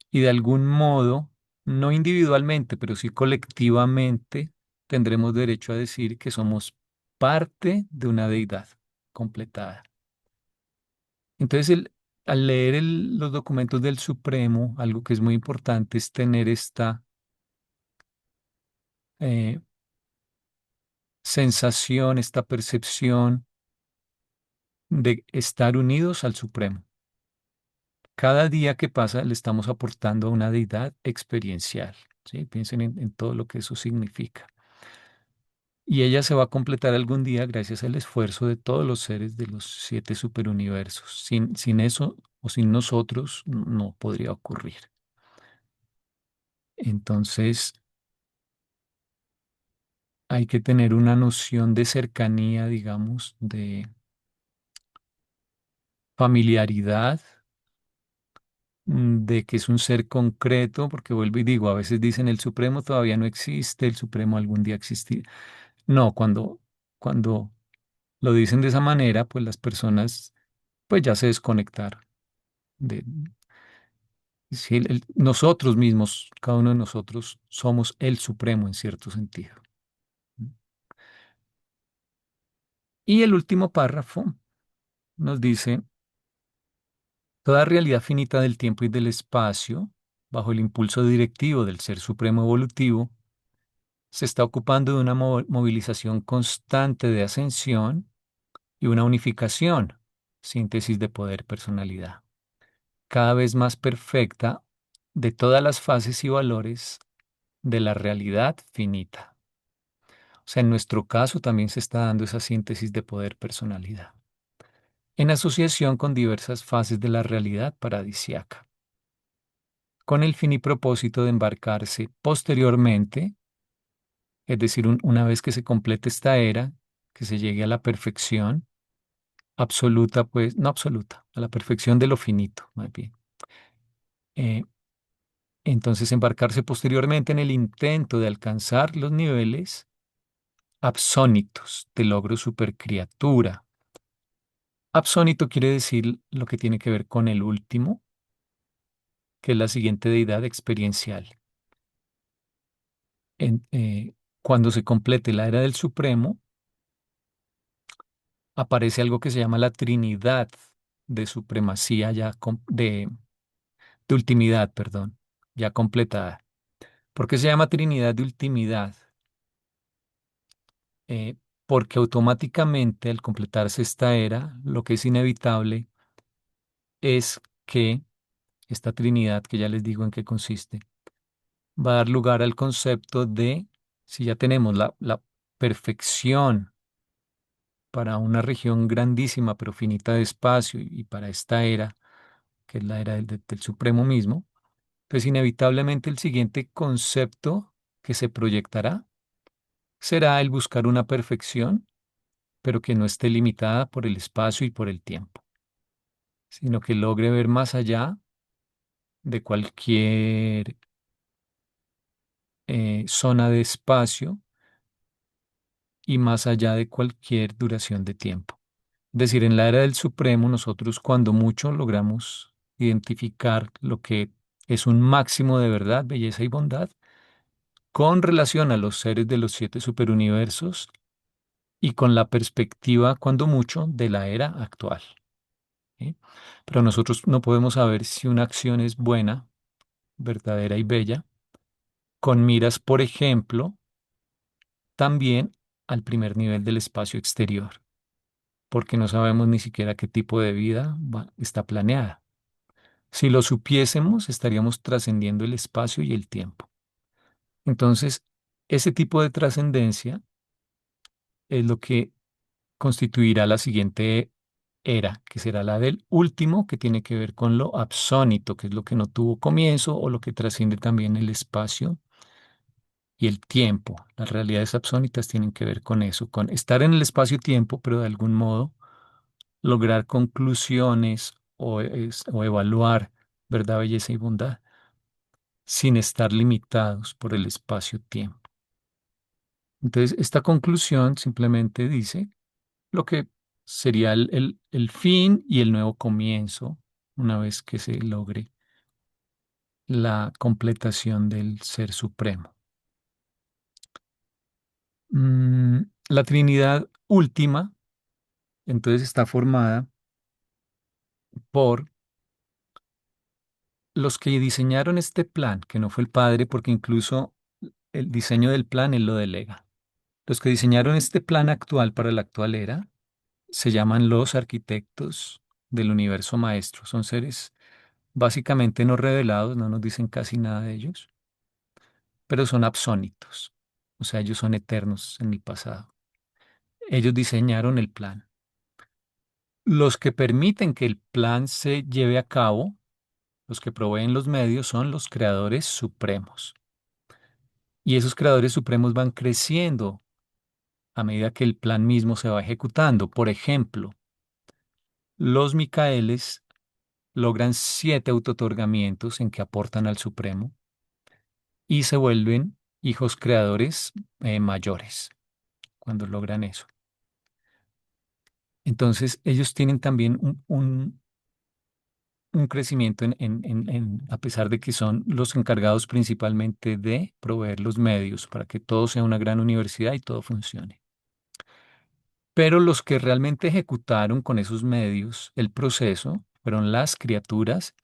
y de algún modo, no individualmente, pero sí colectivamente, tendremos derecho a decir que somos parte de una deidad completada. Entonces, al leer los documentos del Supremo, algo que es muy importante es tener esta eh, sensación, esta percepción de estar unidos al Supremo. Cada día que pasa le estamos aportando a una deidad experiencial, ¿sí? Piensen en todo lo que eso significa. Y ella se va a completar algún día gracias al esfuerzo de todos los seres de los 7 superuniversos. Sin eso o sin nosotros no podría ocurrir. Entonces hay que tener una noción de cercanía, digamos, de familiaridad, de que es un ser concreto, porque vuelvo y digo, a veces dicen el Supremo todavía no existe, el Supremo algún día existirá. No, cuando lo dicen de esa manera, pues las personas pues ya se desconectaron. De, si nosotros mismos, cada uno de nosotros, somos el Supremo en cierto sentido. Y el último párrafo nos dice, toda realidad finita del tiempo y del espacio, bajo el impulso directivo del Ser Supremo Evolutivo, se está ocupando de una movilización constante de ascensión y una unificación, síntesis de poder personalidad, cada vez más perfecta de todas las fases y valores de la realidad finita. O sea, en nuestro caso también se está dando esa síntesis de poder personalidad, en asociación con diversas fases de la realidad paradisiaca, con el fin y propósito de embarcarse posteriormente, es decir, una vez que se complete esta era, que se llegue a la perfección absoluta, pues, no absoluta, a la perfección de lo finito, más bien. Eh, entonces, embarcarse posteriormente en el intento de alcanzar los niveles absónitos de logro supercriatura. Absónito quiere decir lo que tiene que ver con el último, que es la siguiente deidad experiencial. En- eh, Cuando se complete la era del Supremo, aparece algo que se llama la Trinidad de supremacía de ultimidad, perdón, ya completada. ¿Por qué se llama Trinidad de ultimidad? Eh, Porque automáticamente al completarse esta era, lo que es inevitable es que esta Trinidad, que ya les digo en qué consiste, va a dar lugar al concepto de, si ya tenemos la perfección para una región grandísima pero finita de espacio y para esta era, que es la era del Supremo mismo, pues inevitablemente el siguiente concepto que se proyectará será el buscar una perfección, pero que no esté limitada por el espacio y por el tiempo, sino que logre ver más allá de cualquier zona de espacio y más allá de cualquier duración de tiempo. Es decir, en la era del Supremo, nosotros cuando mucho logramos identificar lo que es un máximo de verdad, belleza y bondad con relación a los seres de los 7 superuniversos y con la perspectiva, cuando mucho, de la era actual. ¿Sí? Pero nosotros no podemos saber si una acción es buena, verdadera y bella, con miras, por ejemplo, también al primer nivel del espacio exterior, porque no sabemos ni siquiera qué tipo de vida está planeada. Si lo supiésemos, estaríamos trascendiendo el espacio y el tiempo. Entonces, ese tipo de trascendencia es lo que constituirá la siguiente era, que será la del último, que tiene que ver con lo absónito, que es lo que no tuvo comienzo o lo que trasciende también el espacio y el tiempo. Las realidades absónitas tienen que ver con eso, con estar en el espacio-tiempo, pero de algún modo lograr conclusiones o evaluar verdad, belleza y bondad sin estar limitados por el espacio-tiempo. Entonces, esta conclusión simplemente dice lo que sería el fin y el nuevo comienzo una vez que se logre la completación del Ser Supremo. La Trinidad última, entonces, está formada por los que diseñaron este plan, que no fue el padre, porque incluso el diseño del plan él lo delega. Los que diseñaron este plan actual para la actual era se llaman los arquitectos del universo maestro. Son seres básicamente no revelados, no nos dicen casi nada de ellos, pero son absónitos. O sea, ellos son eternos en el pasado. Ellos diseñaron el plan. Los que permiten que el plan se lleve a cabo, los que proveen los medios, son los creadores supremos. Y esos creadores supremos van creciendo a medida que el plan mismo se va ejecutando. Por ejemplo, los Micaeles logran 7 autootorgamientos en que aportan al Supremo y se vuelven hijos creadores mayores cuando logran eso. Entonces, ellos tienen también un crecimiento a pesar de que son los encargados principalmente de proveer los medios para que todo sea una gran universidad y todo funcione. Pero los que realmente ejecutaron con esos medios el proceso fueron las criaturas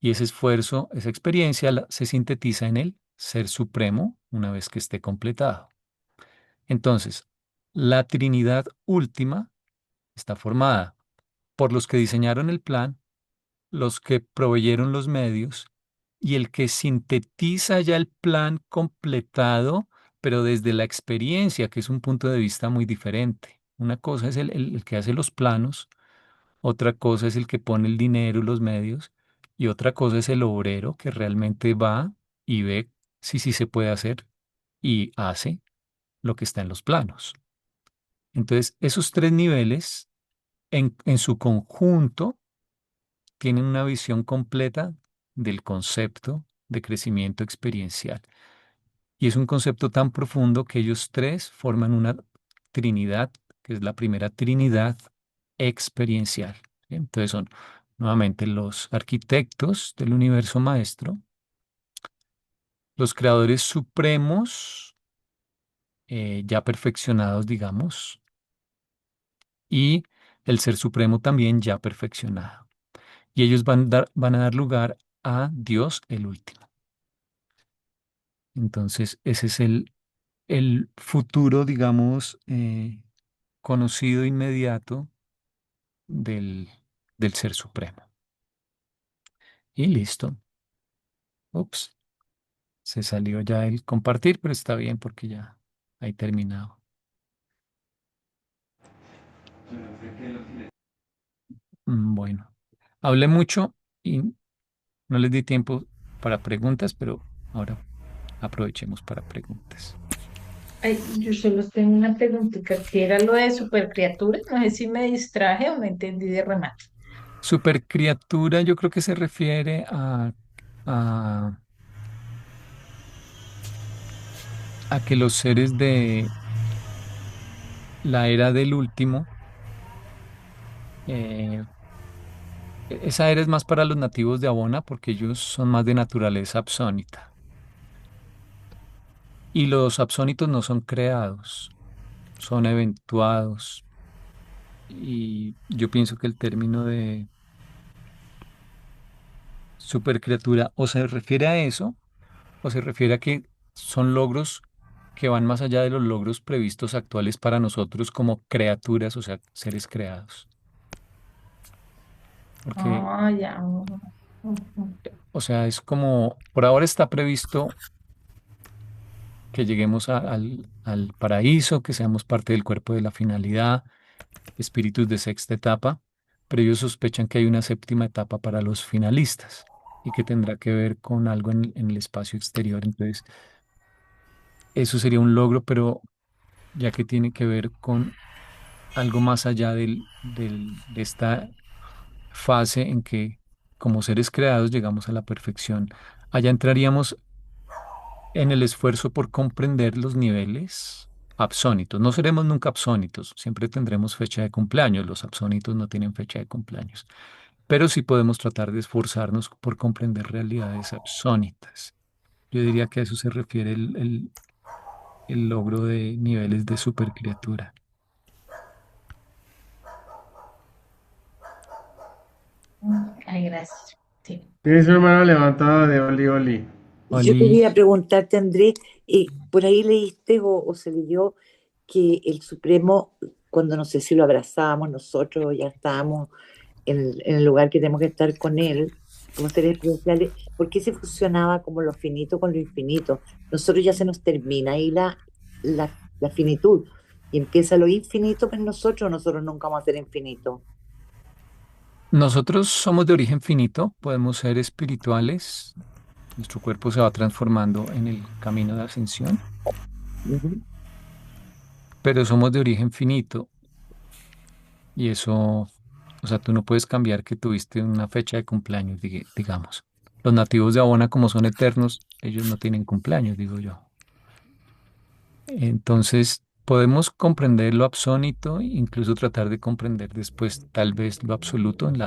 y ese esfuerzo, esa experiencia se sintetiza en el Ser Supremo una vez que esté completado. Entonces, la Trinidad última está formada por los que diseñaron el plan, los que proveyeron los medios y el que sintetiza ya el plan completado, pero desde la experiencia, que es un punto de vista muy diferente. Una cosa es el que hace los planos, otra cosa es el que pone el dinero y los medios, y otra cosa es el obrero que realmente va y ve si sí se puede hacer y hace lo que está en los planos. Entonces, esos 3 niveles en su conjunto tienen una visión completa del concepto de crecimiento experiencial. Y es un concepto tan profundo que ellos 3 forman una trinidad, que es la primera trinidad experiencial. ¿Sí? Entonces son nuevamente los arquitectos del universo maestro, los creadores supremos, ya perfeccionados, digamos, y el ser supremo también ya perfeccionado. Y ellos van a dar lugar a Dios el último. Entonces, ese es el futuro, digamos, conocido inmediato del, del Ser Supremo. Y listo. Ups, se salió ya el compartir, pero está bien porque ya hay terminado. Bueno, hablé mucho y no les di tiempo para preguntas, pero ahora aprovechemos para preguntas. Ay, yo solo tengo una preguntita, ¿qué era lo de supercriaturas? No sé si me distraje o no entendí de remate. Supercriatura, yo creo que se refiere a, a que los seres de la era del último, eh, esa era es más para los nativos de Abona porque ellos son más de naturaleza absónita. Y los absónitos no son creados, son eventuados. Y yo pienso que el término de supercriatura o se refiere a eso o se refiere a que son logros que van más allá de los logros previstos actuales para nosotros como criaturas, o sea, seres creados. Porque, Ah, ya. Ujú. o sea, es como, por ahora está previsto que lleguemos al paraíso, que seamos parte del cuerpo de la finalidad, espíritus de sexta etapa, pero ellos sospechan que hay una séptima etapa para los finalistas y que tendrá que ver con algo en el espacio exterior. Entonces, eso sería un logro, pero ya que tiene que ver con algo más allá de esta fase en que como seres creados llegamos a la perfección. Allá entraríamos en el esfuerzo por comprender los niveles. absónitos. No seremos nunca absónitos, siempre tendremos fecha de cumpleaños. Los absónitos no tienen fecha de cumpleaños, pero sí podemos tratar de esforzarnos por comprender realidades absónitas. Yo diría que a eso se refiere el logro de niveles de supercriatura. Ay, gracias. Sí. Tiene su hermana levantada de Oli Oli. Yo Oli, quería preguntarte, Andrés, por ahí leíste o se leyó que el Supremo, cuando no sé si lo abrazábamos nosotros, ya estábamos en el lugar que tenemos que estar con él, como seres espirituales, ¿por qué se fusionaba como lo finito con lo infinito? Nosotros ya se nos termina ahí la finitud y empieza lo infinito en nosotros, nosotros nunca vamos a ser infinitos. nosotros somos de origen finito, podemos ser espirituales, nuestro cuerpo se va transformando en el camino de ascensión, Ujú. pero somos de origen finito y eso, o sea, tú no puedes cambiar que tuviste una fecha de cumpleaños, digamos. Los nativos de Abona, como son eternos, ellos no tienen cumpleaños, digo yo. Entonces, podemos comprender lo absónito, incluso tratar de comprender después tal vez lo absoluto en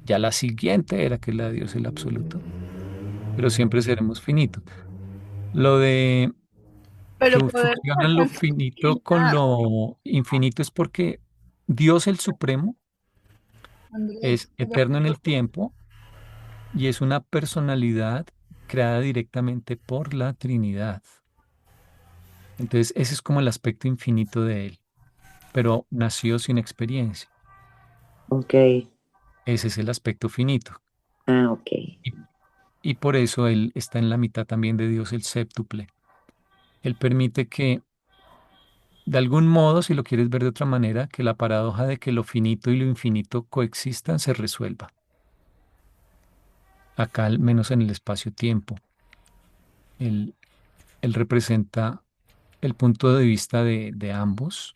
ya la siguiente era que es la de Dios el absoluto, pero siempre seremos finitos. Lo de que Pero podemos fusionan lo alcanzar finito con infinidad, lo infinito es porque Dios el Supremo Andrés. es eterno en el tiempo y es una personalidad creada directamente por la Trinidad. Entonces, ese es como el aspecto infinito de él, pero nació sin experiencia. Ok, Ese es el aspecto finito. ok. Y, y por eso él está en la mitad también de Dios el séptuple. Él permite que, de algún modo, si lo quieres ver de otra manera, que la paradoja de que lo finito y lo infinito coexistan se resuelva. Acá, al menos en el espacio-tiempo. Él, él representa el punto de vista de ambos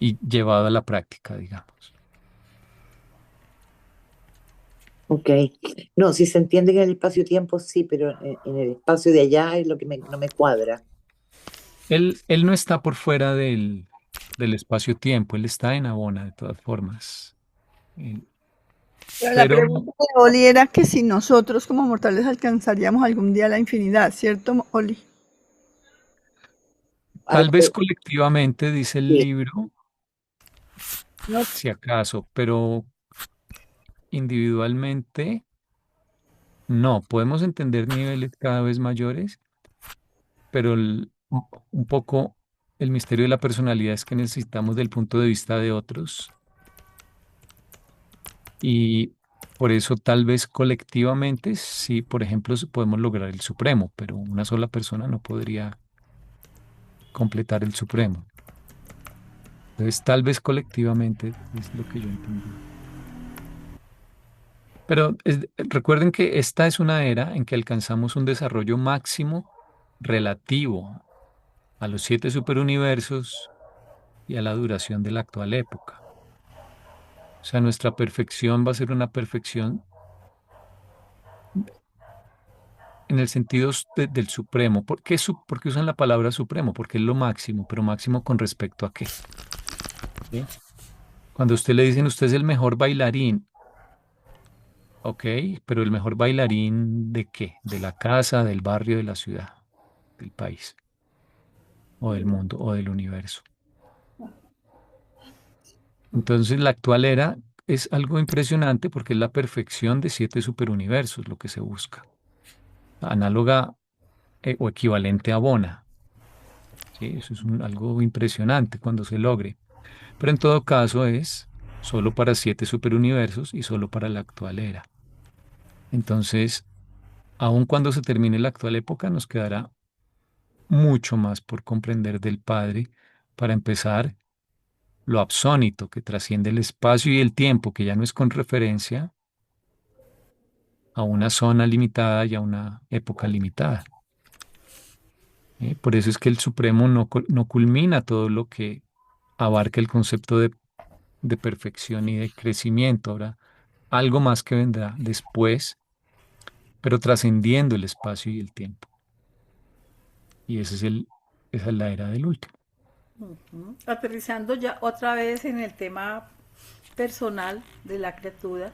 y llevado a la práctica, digamos. Ok. No, si se entiende que en el espacio-tiempo sí, pero en el espacio de allá es lo que no me cuadra. Él no está por fuera del espacio-tiempo, él está en Abona de todas formas. Él- Pero la Pero pregunta de Oli era que si nosotros como mortales alcanzaríamos algún día la infinidad, ¿cierto, Oli? tal Algo vez colectivamente, dice el sí. libro, No, si acaso, pero individualmente no. Podemos entender niveles cada vez mayores, pero un poco el misterio de la personalidad es que necesitamos del punto de vista de otros y por eso tal vez colectivamente sí, por ejemplo, podemos lograr el supremo, pero una sola persona no podría completar el supremo. Entonces, tal vez colectivamente es lo que yo entendí. Pero recuerden que esta es una era en que alcanzamos un desarrollo máximo relativo a los 7 superuniversos y a la duración de la actual época. O sea, nuestra perfección va a ser una perfección en el sentido del supremo. ¿Por qué usan la palabra supremo? Porque es lo máximo, pero máximo con respecto a qué. ¿Sí? Cuando a usted le dicen usted es el mejor bailarín, ok, pero el mejor bailarín ¿de qué? De la casa, del barrio, de la ciudad, del país, o del mundo, o del universo. Entonces, la actual era es algo impresionante porque es la perfección de 7 superuniversos lo que se busca. Análoga o equivalente a Bona. ¿Sí? Eso es algo impresionante cuando se logre. Pero en todo caso es solo para 7 superuniversos y solo para la actual era. Entonces, aun cuando se termine la actual época, nos quedará mucho más por comprender del Padre para empezar lo absónito que trasciende el espacio y el tiempo, que ya no es con referencia a una zona limitada y a una época limitada. Por eso es que el Supremo no culmina todo lo que abarca el concepto de perfección y de crecimiento. Habrá algo más que vendrá después, pero trascendiendo el espacio y el tiempo. Y esa es la era del último. Aterrizando ya otra vez en el tema personal de la criatura,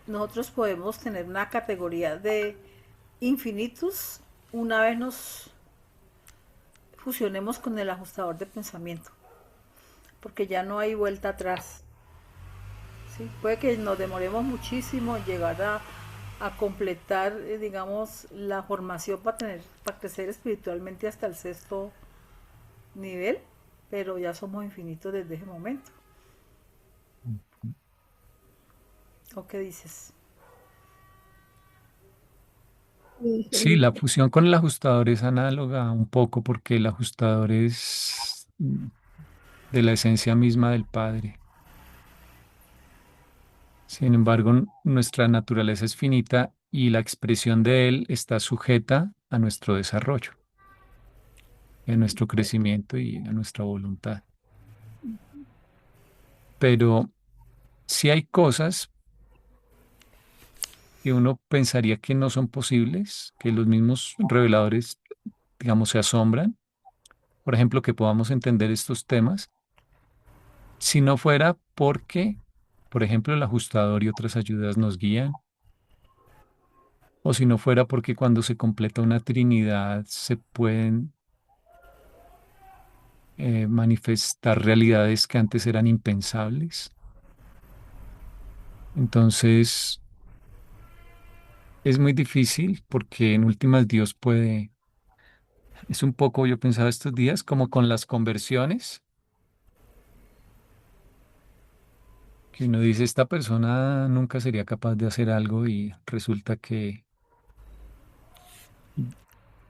nosotros podemos tener una categoría de infinitus una vez nos fusionemos con el ajustador de pensamiento, porque ya no hay vuelta atrás. ¿Sí? Puede que nos demoremos muchísimo en llegar a completar, digamos, la formación para crecer espiritualmente hasta el 6.º nivel, pero ya somos infinitos desde ese momento. ¿O qué dices? Sí, la fusión con el ajustador es análoga un poco porque el ajustador es de la esencia misma del Padre. Sin embargo, nuestra naturaleza es finita y la expresión de él está sujeta a nuestro desarrollo, a nuestro crecimiento y a nuestra voluntad. Pero si hay cosas que uno pensaría que no son posibles, que los mismos reveladores, digamos, se asombran. Por ejemplo, que podamos entender estos temas, si no fuera porque, por ejemplo, el ajustador y otras ayudas nos guían, o si no fuera porque cuando se completa una trinidad se pueden manifestar realidades que antes eran impensables. Entonces, es muy difícil porque en últimas Dios puede, es un poco, yo pensaba estos días, como con las conversiones, que uno dice, esta persona nunca sería capaz de hacer algo y resulta que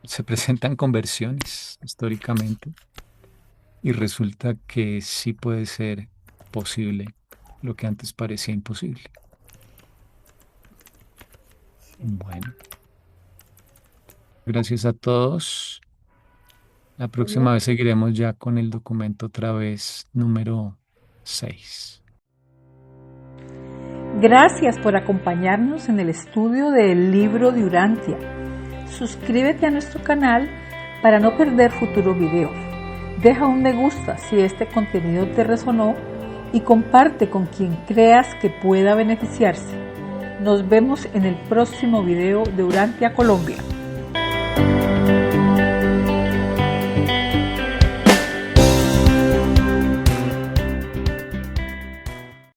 se presentan conversiones históricamente y resulta que sí puede ser posible lo que antes parecía imposible. Bueno, gracias a todos. La próxima vez seguiremos ya con el documento otra vez número 6. Gracias por acompañarnos en el estudio del libro de Urantia. Suscríbete a nuestro canal para no perder futuros videos. Deja un me gusta si este contenido te resonó y comparte con quien creas que pueda beneficiarse. Nos vemos en el próximo video de Urantia Colombia.